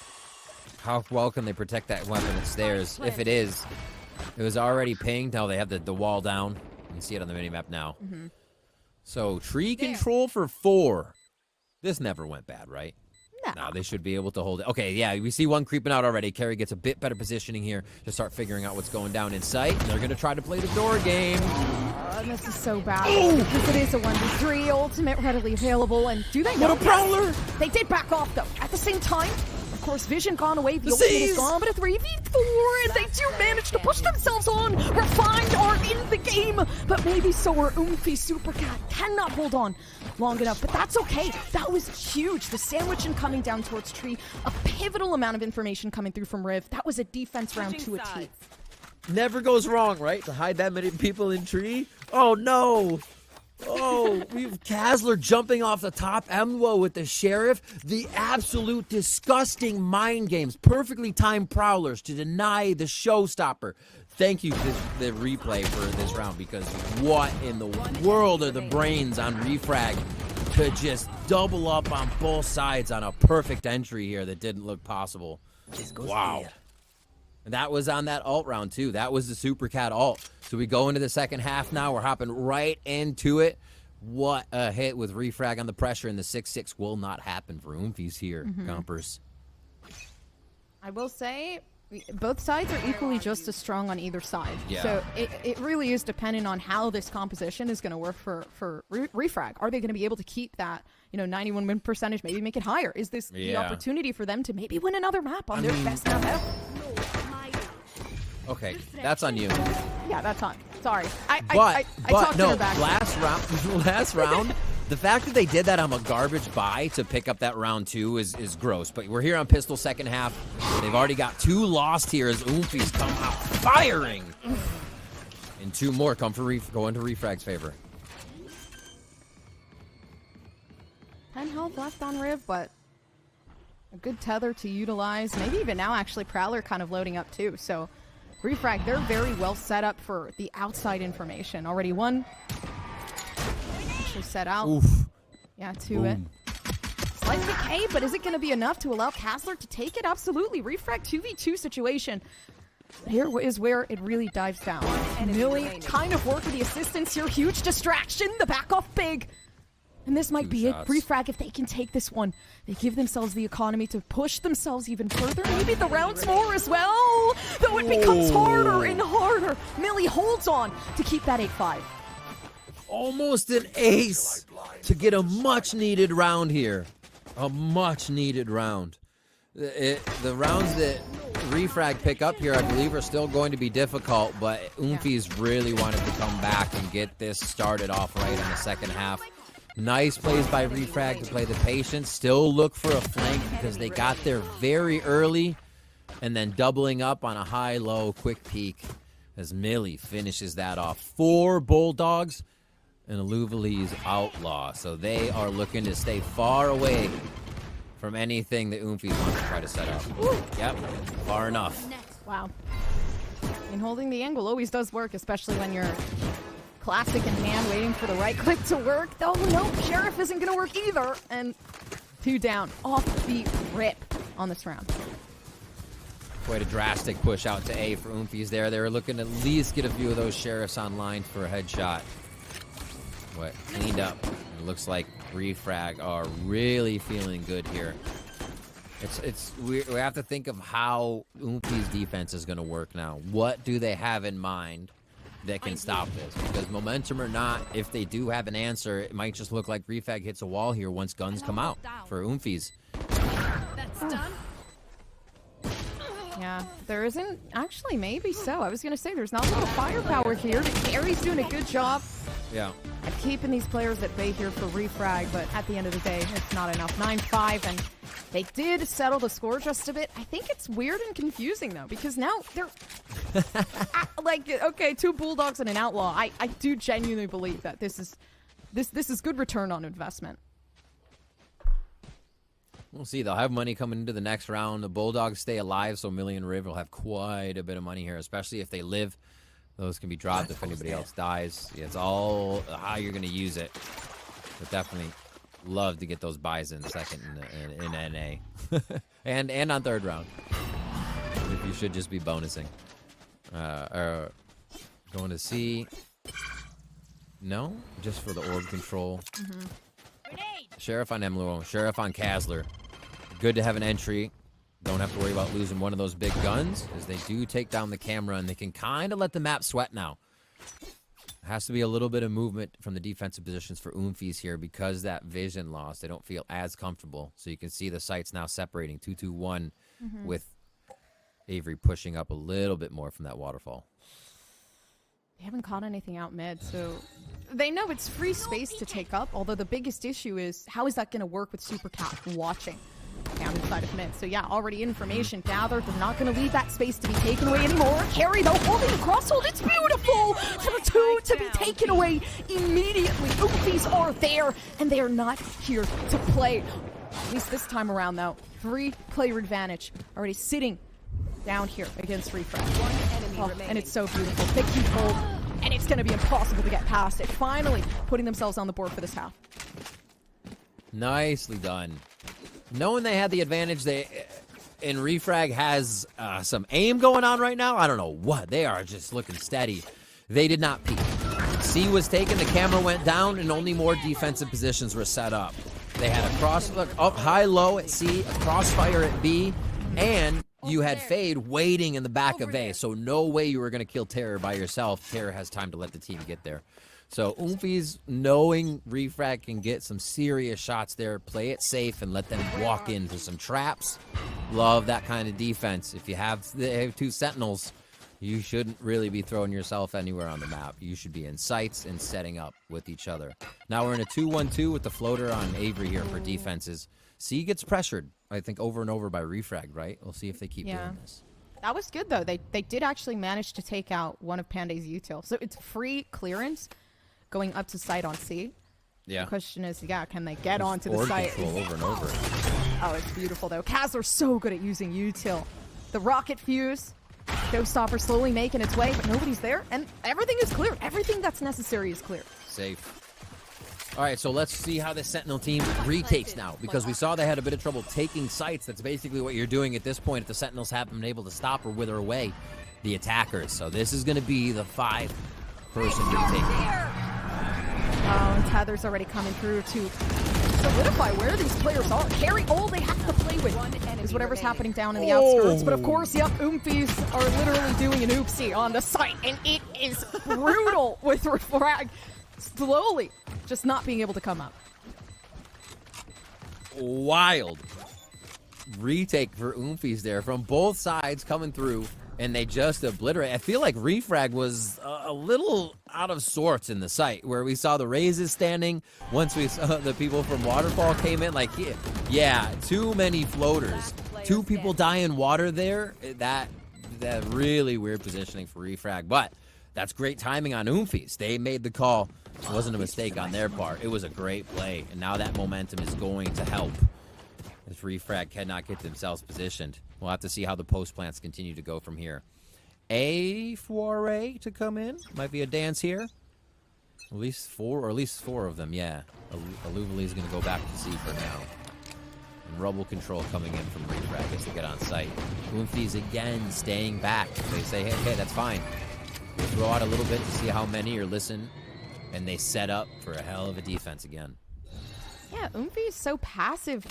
E: How well can they protect that weapon? It's theirs. If it is, it was already pinged. Now they have the wall down. You can see it on the minimap now. So tree control for 4. This never went bad, right? No, they should be able to hold it. Okay, yeah, we see one creeping out already. Carry gets a bit better positioning here to start figuring out what's going down in sight. They're going to try to play the door game.
D: This is so bad. Because it is a 1v3, ultimate readily available. And do they know?
E: What a prowler!
D: They did back off, though. At the same time, of course, Vision gone away. The ultimate is gone, but a 3v4. And they do manage to push themselves on. Refined are in the game. But maybe so are Oomphies. Supercat cannot hold on long enough. But that's okay. That was huge. The sandwich and coming down towards Tree. A pivotal amount of information coming through from Riv. That was a defense round to a T.
E: Never goes wrong, right? To hide that many people in Tree. Oh, no. Oh, we've Kazler jumping off the top. MWO with the Sheriff. The absolute disgusting mind games. Perfectly timed prowlers to deny the showstopper. Thank you to the replay for this round, because what in the world are the brains on Refrag to just double up on both sides on a perfect entry here that didn't look possible. Wow. And that was on that ult round, too. That was the Supercat ult. So we go into the second half now. We're hopping right into it. What a hit with Refrag on the pressure, and the 6-6 will not happen for Oomphies here, Gompers.
D: I will say, both sides are equally just as strong on either side.
E: Yeah.
D: So it really is dependent on how this composition is going to work for Refrag. Are they going to be able to keep that, 91 win percentage, maybe make it higher? Is this the opportunity for them to maybe win another map on their best map ever?
E: Okay, that's on you.
D: Yeah, that's on. Sorry. I
E: but
D: talked to her back.
E: last round, the fact that they did that on a garbage buy to pick up that round 2 is gross. But we're here on Pistol second half. They've already got 2 lost here as Oomphies come out firing. And 2 more come for go into Refrag's favor.
D: 10 health left on Riv, but a good tether to utilize. Maybe even now, actually, Prowler kind of loading up too. So Refrag, they're very well set up for the outside information. Already one. Actually set out.
E: Oof.
D: Yeah, to it. Slight decay, but is it going to be enough to allow Kazler to take it? Absolutely. Refrag 2v2 situation. Here is where it really dives down. And Millie kind of work with the assistance here. Huge distraction. The back off big. And this might be it. Refrag, if they can take this one, they give themselves the economy to push themselves even further. Maybe the rounds more as well. Though it becomes harder and harder. Millie holds on to keep that 8-5.
E: Almost an ace to get a much-needed round here. A much-needed round. The rounds that Refrag pick up here, I believe, are still going to be difficult, but Oomphies really wanted to come back and get this started off right in the second half. Nice plays by Refrag to play the patience. Still look for a flank because they got there very early, and then doubling up on a high-low quick peek as Millie finishes that off. 4 Bulldogs and a Luvalese Outlaw. So they are looking to stay far away from anything that Oomphies wants to try to set up. Yep, far enough.
D: Wow. And holding the angle always does work, especially when you're classic in hand, waiting for the right click to work. Oh, no, Sheriff isn't going to work either. And 2 down off the rip on this round.
E: Quite a drastic push out to A for Oomphies there. They were looking to at least get a few of those sheriffs online for a headshot. What cleaned up. It looks like Refrag are really feeling good here. We have to think of how Oomphies defense is going to work now. What do they have in mind that can stop this? Because momentum or not, if they do have an answer, it might just look like Refrag hits a wall here once guns come out for Oomphies.
F: That's done.
D: Yeah, there isn't. Actually, maybe so. I was going to say there's not a lot of firepower here. Carry's doing a good job
E: Yeah.
D: at keeping these players at bay here for Refrag, but at the end of the day, it's not enough. 9-5, and they did settle the score just a bit. I think it's weird and confusing, though, because now they're like, okay, 2 Bulldogs and an Outlaw. I do genuinely believe that this is good return on investment.
E: We'll see. They'll have money coming into the next round. The Bulldogs stay alive, so Millie and Riv will have quite a bit of money here, especially if they live. Those can be dropped if anybody else dies. Yeah, it's all how you're going to use it. But definitely love to get those buys in second in NA. and on third round. If you should just be bonusing. Going to C. No? Just for the orb control. Sheriff on Emlo. Sheriff on Kazler. Good to have an entry. Don't have to worry about losing one of those big guns, as they do take down the camera, and they can kind of let the map sweat now. Has to be a little bit of movement from the defensive positions for Oomphies here, because that vision loss, they don't feel as comfortable. So you can see the sights now separating 2-2-1 with Avery pushing up a little bit more from that waterfall.
D: They haven't caught anything out mid, so they know it's free space to take up, although the biggest issue is how is that going to work with Supercat watching down inside of mid. So yeah, already information gathered. They're not going to leave that space to be taken away anymore. Carry, though, holding the crosshold. It's beautiful for the 2 to be taken away immediately. Oomphies are there, and they are not here to play. At least this time around, though. 3-player advantage already sitting down here against Refrag. And it's so beautiful. They keep hold, and it's going to be impossible to get past it. Finally putting themselves on the board for this half.
E: Nicely done. Knowing they had the advantage, and Refrag has some aim going on right now. I don't know what. They are just looking steady. They did not peek. C was taken, the camera went down, and only more defensive positions were set up. They had a cross-look up high-low at C, a crossfire at B, and you had Fade waiting in the back of A, so no way you were going to kill Terror by yourself. Terror has time to let the team get there. So Oomphies, knowing Refrag can get some serious shots there, play it safe and let them walk into some traps. Love that kind of defense. If you have 2 Sentinels, you shouldn't really be throwing yourself anywhere on the map. You should be in sights and setting up with each other. Now we're in a 2-1-2 with the floater on Avery here for defenses. C gets pressured, I think, over and over by Refrag, right? We'll see if they keep doing this.
D: That was good, though. They did actually manage to take out one of Panday's util. So it's free clearance going up to site on C.
E: Yeah.
D: The question is, can they get onto the site?
E: Control over and over.
D: Oh, it's beautiful, though. Kazler's so good at using util. The rocket fuse. Showstopper slowly making its way, but nobody's there. And everything is clear. Everything that's necessary is clear.
E: Safe. All right, so let's see how the Sentinel team retakes now, because we saw they had a bit of trouble taking sites. That's basically what you're doing at this point if the Sentinels haven't been able to stop or wither away the attackers. So this is going to be the 5-person retake.
D: Oh, and Tether's already coming through to solidify where these players are. Carry all they have to play with is whatever's happening down in the outskirts. But of course, yep, Oomphies are literally doing an oopsie on the site, and it is brutal with Refrag slowly just not being able to come up.
E: Wild retake for Oomphies there from both sides coming through, and they just obliterate. I feel like Refrag was a little out of sorts in the site where we saw the Razes standing. Once we saw the people from Waterfall came in, like, yeah, too many floaters. 2 people die in water there. That really weird positioning for Refrag, but that's great timing on Oomphies. They made the call. It wasn't a mistake on their part. It was a great play, and now that momentum is going to help as Refrag cannot get themselves positioned. We'll have to see how the post plants continue to go from here. A foray to come in. Might be a dance here. At least 4 of them, yeah. Aluvali is going to go back to C for now. And rubble control coming in from Refrag as they get on site. Oomphies again staying back. They say, hey, that's fine. They throw out a little bit to see how many or listen, and they set up for a hell of a defense again.
D: Yeah, Oomphy is so passive,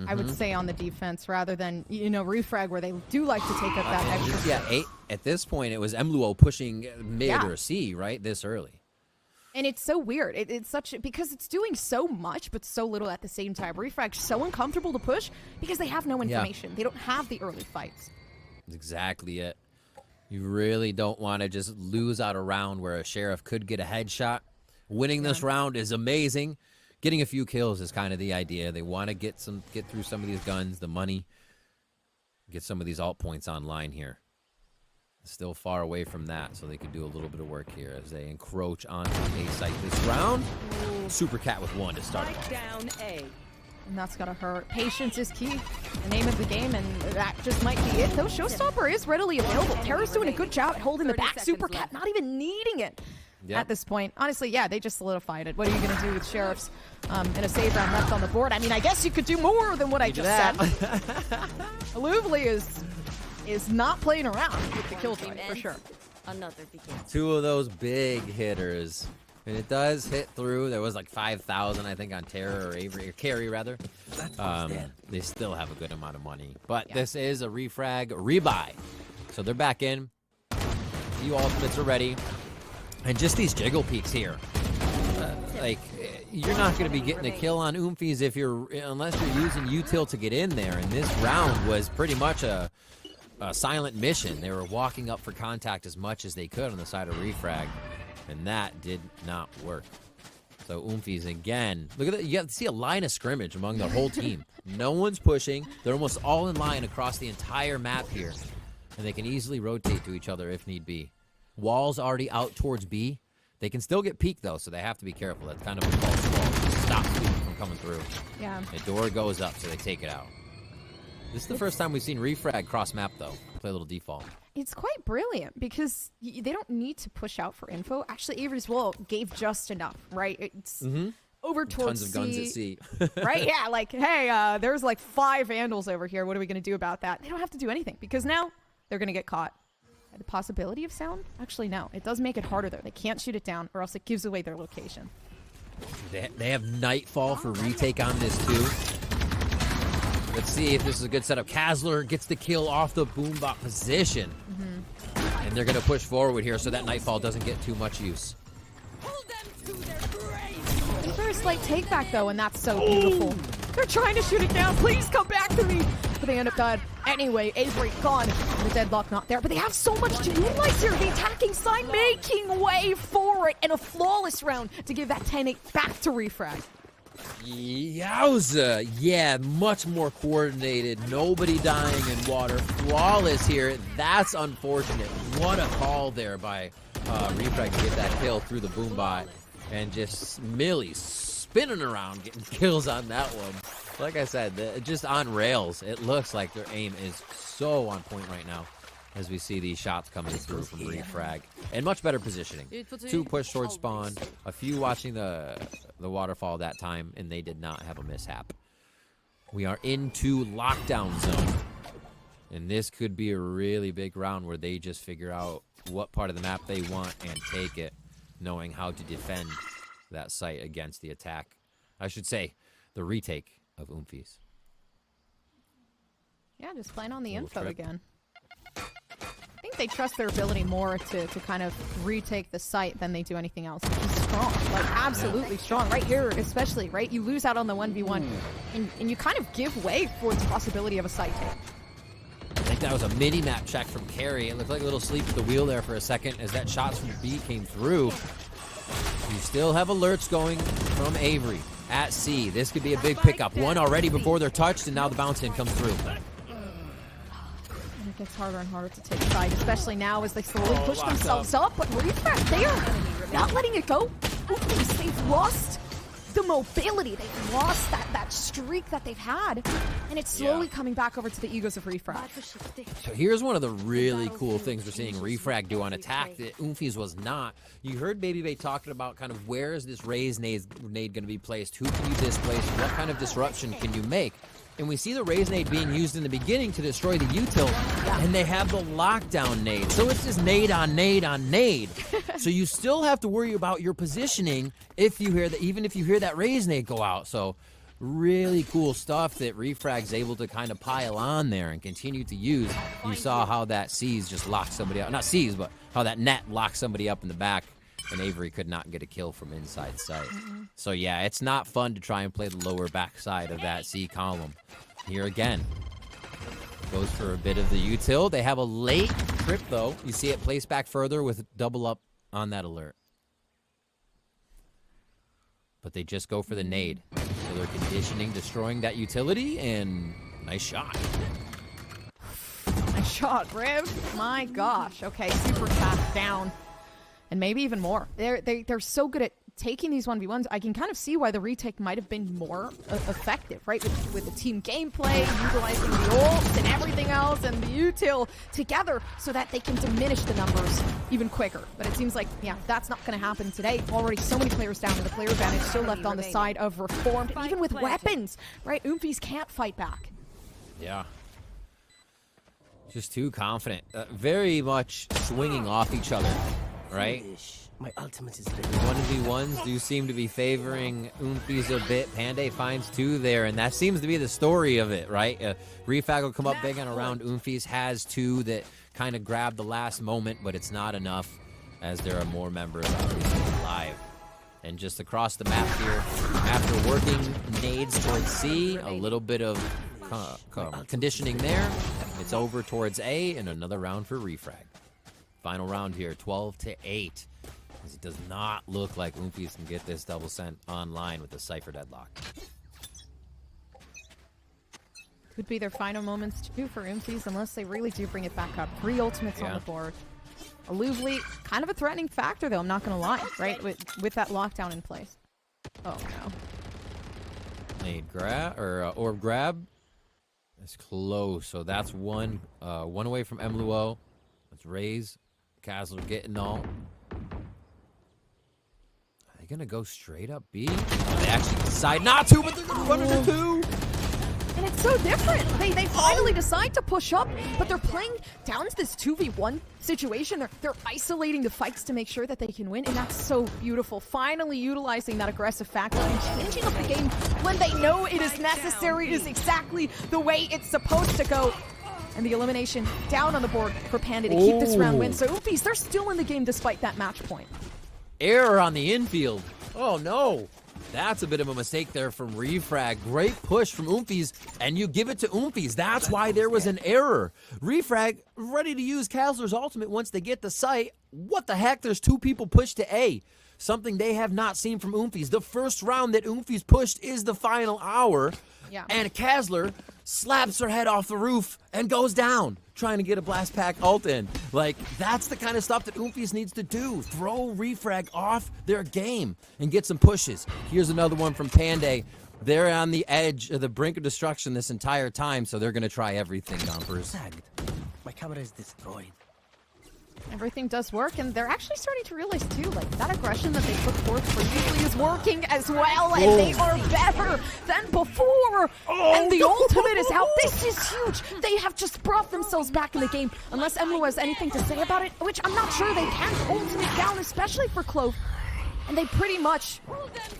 D: I would say, on the defense rather than, Refrag, where they do like to take up that extra.
E: Yeah, at this point, it was Mluo pushing mid or C, right, this early.
D: And it's so weird. It's because it's doing so much, but so little at the same time. Refrag's so uncomfortable to push because they have no information. They don't have the early fights.
E: That's exactly it. You really don't want to just lose out a round where a Sheriff could get a headshot. Winning this round is amazing. Getting a few kills is kind of the idea. They want to get through some of these guns, the money, get some of these alt points online here. Still far away from that, so they could do a little bit of work here as they encroach onto the A site this round. Super Cat with 1 to start off.
F: Down A.
D: And that's gotta hurt. Patience is key. The name of the game, and that just might be it. Though Showstopper is readily available. Terra's doing a good job at holding the back. Super Cat not even needing it at this point. Honestly, yeah, they just solidified it. What are you gonna do with Sheriffs and a save round left on the board? I mean, I guess you could do more than what I just said. Louvely is not playing around with the kill fight, for sure.
F: Another begins.
E: 2 of those big hitters. And it does hit through. There was like 5,000, I think, on Terra or Avery, or Carry, rather. They still have a good amount of money. But this is a Refrag rebuy. So they're back in. Few ultimates are ready. And just these jiggle peaks here. You're not going to be getting a kill on Oomphies unless you're using util to get in there. And this round was pretty much a silent mission. They were walking up for contact as much as they could on the side of Refrag, and that did not work. So Oomphies again. Look at that. You got to see a line of scrimmage among the whole team. No one's pushing. They're almost all in line across the entire map here, and they can easily rotate to each other if need be. Wall's already out towards B. They can still get peeked, though, so they have to be careful. That's kind of a false wall. It stops people from coming through.
D: Yeah.
E: The door goes up, so they take it out. This is the first time we've seen Refrag cross-map, though. Play a little default.
D: It's quite brilliant because they don't need to push out for info. Actually, Avery's wall gave just enough, right? It's over towards
E: Tons of guns at C.
D: Right? Yeah, like, hey, there's like 5 Vandals over here. What are we going to do about that? They don't have to do anything because now they're going to get caught. The possibility of sound? Actually, no. It does make it harder, though. They can't shoot it down or else it gives away their location.
E: They have Nightfall for retake on this, too. Let's see if this is a good setup. Kazler gets the kill off the boombot position. And they're going to push forward here so that Nightfall doesn't get too much use.
D: First, like, take back, though, and that's so beautiful. They're trying to shoot it down. Please come back to me. But they end up dead. Anyway, Avery gone. The deadlock not there. But they have so much to utilize here. The attacking side making way for it. And a flawless round to give that 10-8 back to Refrag.
E: Yowza. Yeah, much more coordinated. Nobody dying in water. Flawless here. That's unfortunate. What a call there by Refrag to get that kill through the boombot. And just Millie spinning around getting kills on that one. Like I said, just on rails. It looks like their aim is so on point right now as we see these shots coming through from Refrag. And much better positioning. 2 push towards spawn. A few watching the waterfall that time, and they did not have a mishap. We are into lockdown zone. And this could be a really big round where they just figure out what part of the map they want and take it, knowing how to defend that site against the attack. I should say, the retake of Oomphies.
D: Yeah, just playing on the info again. I think they trust their ability more to kind of retake the site than they do anything else. It's strong, like absolutely strong. Right here, especially, right? You lose out on the 1v1, and you kind of give way for the possibility of a site take.
E: I think that was a mini-map check from Carey. It looked like a little sleep at the wheel there for a second as that shots from B came through. You still have alerts going from Avery at C. This could be a big pickup. 1 already before they're touched, and now the bounce in comes through.
D: It gets harder and harder to take side, especially now as they slowly push themselves up. But Refrag, they are not letting it go. Oomphies, they've lost the mobility. They've lost that streak that they've had. And it's slowly coming back over to the egos of Refrag.
E: So here's one of the really cool things we're seeing Refrag do on attack that Oomphies was not. You heard Baby Bay talking about kind of where is this Raze nade going to be placed? Who can you displace? What kind of disruption can you make? And we see the Raise nade being used in the beginning to destroy the util, and they have the lockdown nade. So it's just nade on nade on nade. So you still have to worry about your positioning if you hear that, even if you hear that Raise nade go out. So really cool stuff that Refrag's able to kind of pile on there and continue to use. You saw how that C's just locked somebody up. Not C's, but how that net locked somebody up in the back, and Avery could not get a kill from inside sight. So yeah, it's not fun to try and play the lower backside of that C column. Here again, goes for a bit of the util. They have a late trip though. You see it placed back further with double up on that alert. But they just go for the nade. So they're conditioning, destroying that utility, and nice shot.
D: Nice shot, Riv. My gosh. Okay, super fast down. And maybe even more. They're so good at taking these 1v1s. I can kind of see why the retake might have been more effective, right? With the team gameplay, utilizing the ults and everything else, and the util together so that they can diminish the numbers even quicker. But it seems like, yeah, that's not going to happen today. Already so many players down, and the player advantage still left on the side of Reformed. And even with weapons, right? Oomphies can't fight back.
E: Yeah. Just too confident. Very much swinging off each other. Right?
G: My ultimate is ready.
E: 1v1s do seem to be favoring Oomphies a bit. Panday finds 2 there, and that seems to be the story of it, right? Refrag will come up big and around. Oomphies has 2 that kind of grab the last moment, but it's not enough as there are more members obviously alive. And just across the map here, after working nades towards C, a little bit of conditioning there. It's over towards A, and another round for Refrag. Final round here, 12-8. As it does not look like Oomphies can get this double sent online with the Cypher deadlock.
D: Could be their final moments too for Oomphies, unless they really do bring it back up. 3 ultimates on the board. Aluvely, kind of a threatening factor though, I'm not gonna lie, right? With that lockdown in place. Oh no.
E: Nade grab, or orb grab. It's close, so that's one away from Mluo. Let's raise. Castle getting all. Are they gonna go straight up B? Oh, they actually decide not to, but they're gonna run into 2.
D: And it's so different. They finally decide to push up, but they're playing down to this 2v1 situation. They're isolating the fights to make sure that they can win, and that's so beautiful. Finally utilizing that aggressive factor and changing up the game when they know it is necessary, is exactly the way it's supposed to go. And the elimination down on the board for Panda to keep this round win. So Oomphies, they're still in the game despite that match point.
E: Error on the infield. Oh no. That's a bit of a mistake there from Refrag. Great push from Oomphies, and you give it to Oomphies. That's why there was an error. Refrag ready to use Kazzler's ultimate once they get the site. What the heck? There's 2 people pushed to A. Something they have not seen from Oomphies. The first round that Oomphies pushed is the final hour.
D: Yeah.
E: And Kazzler slaps her head off the roof and goes down, trying to get a blast pack ult in. Like, that's the kind of stuff that Oomphies needs to do. Throw Refrag off their game and get some pushes. Here's another one from Panday. They're on the edge of the brink of destruction this entire time, so they're going to try everything, Gompers.
G: My camera is destroyed.
D: Everything does work, and they're actually starting to realize too, like, that aggression that they put forth previously is working as well, and they are better than before. And the ultimate is out. This is huge. They have just brought themselves back in the game, unless Emily has anything to say about it, which I'm not sure they can. Ultimate down, especially for Clove. And they pretty much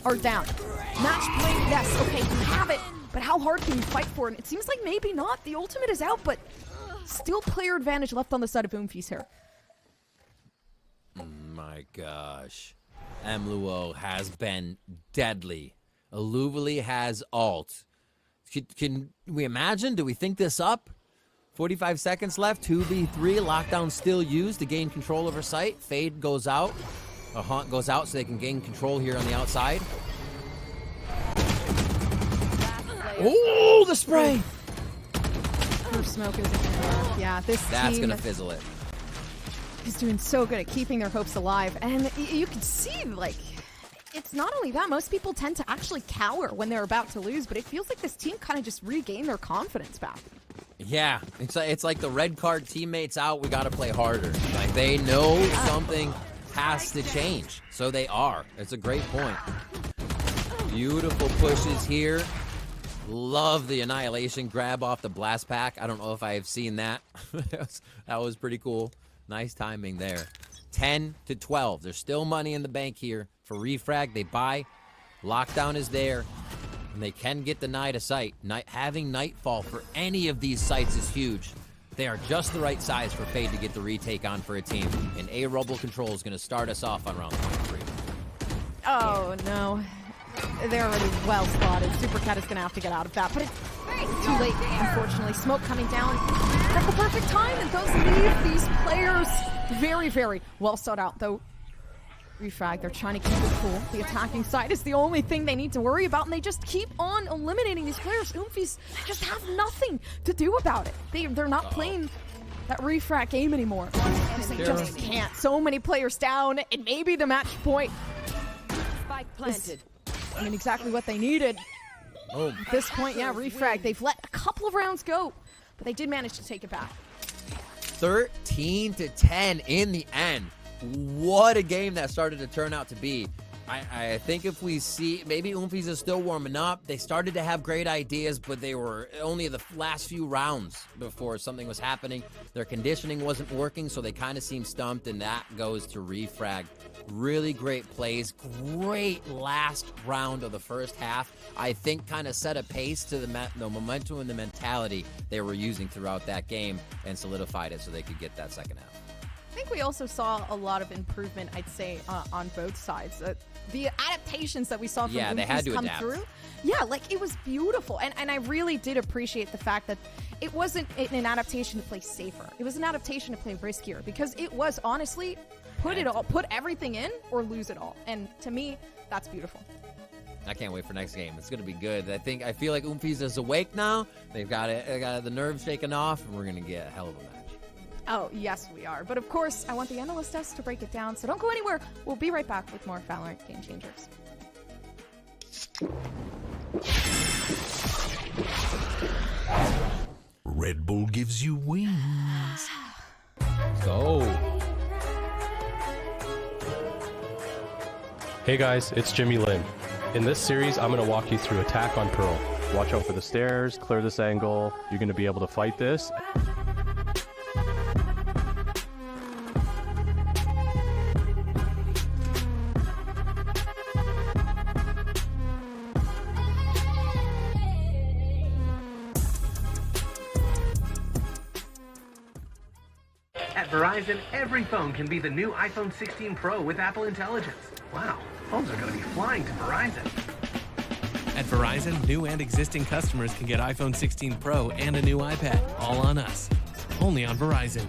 D: are down. Match point, yes, okay, you have it, but how hard can you fight for it? And it seems like maybe not. The ultimate is out, but still player advantage left on the side of Oomphies here.
E: My gosh. Mluo has been deadly. Aluvely has ult. Can we imagine? Do we think this up? 45 seconds left. 2v3. Lockdown still used to gain control over site. Fade goes out. A haunt goes out so they can gain control here on the outside. Oh, the spray!
D: Her smoke isn't gonna work. Yeah,
E: That's
D: team
E: gonna fizzle it.
D: is doing so good at keeping their hopes alive. And you can see, like, it's not only that. Most people tend to actually cower when they're about to lose, but it feels like this team kind of just regained their confidence back.
E: Yeah, it's like the red card teammates out, we gotta play harder. Like, they know something has to change, so they are. It's a great point. Beautiful pushes here. Love the Annihilation grab off the blast pack. I don't know if I have seen that. That was pretty cool. Nice timing there. 10-12. There's still money in the bank here for Refrag. They buy. Lockdown is there. And they can get the Night of Sight. Having Nightfall for any of these sites is huge. They are just the right size for Fade to get the retake on for a team. And A Rubble Control is going to start us off on round 23.
D: Oh, no. They're already well spotted. Supercat is going to have to get out of that. But it's too late, unfortunately. Smoke coming down at the perfect time. And those leave these players very, very well sought out, though. Refrag, they're trying to keep it cool. The attacking side is the only thing they need to worry about, and they just keep on eliminating these players. Oomphies just have nothing to do about it. They're not playing that Refrag game anymore. They just can't. So many players down, and maybe the match point
F: Spike planted.
D: I mean, exactly what they needed. At this point, yeah, Refrag, they've let a couple of rounds go, but they did manage to take it back.
E: 13-10 in the end. What a game that started to turn out to be. I think if we see, maybe Oomphies is still warming up. They started to have great ideas, but they were only the last few rounds before something was happening. Their conditioning wasn't working, so they kind of seemed stumped, and that goes to Refrag. Really great plays. Great last round of the first half. I think kind of set a pace to the momentum and the mentality they were using throughout that game and solidified it so they could get that second half.
D: I think we also saw a lot of improvement, I'd say, on both sides. The adaptations that we saw from
E: they had to
D: come
E: adapt.
D: through, like it was beautiful. And I really did appreciate the fact that it wasn't an adaptation to play safer. It was an adaptation to play riskier, because it was honestly put everything in or lose it all. And to me, that's beautiful.
E: I can't wait for next game. It's going to be good. I feel like Oomphies is awake now. They've got the nerves shaken off, and we're going to get a hell of a match.
D: Oh, yes, we are. But of course, I want the analyst desk to break it down, so don't go anywhere. We'll be right back with more Valorant Game Changers.
H: Red Bull gives you wings.
E: Go.
I: Hey guys, it's Jimmy Lin. In this series, I'm going to walk you through Attack on Pearl. Watch out for the stairs, clear this angle. You're going to be able to fight this.
J: At Verizon, every phone can be the new iPhone 16 Pro with Apple Intelligence. Wow, phones are going to be flying to Verizon.
K: At Verizon, new and existing customers can get iPhone 16 Pro and a new iPad, all on us. Only on Verizon.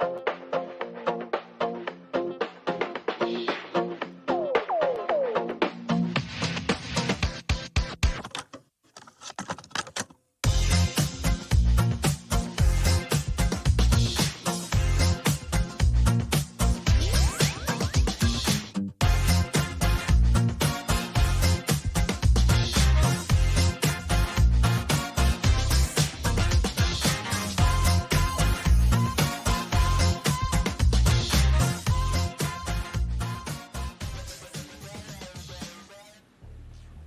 A: Bye.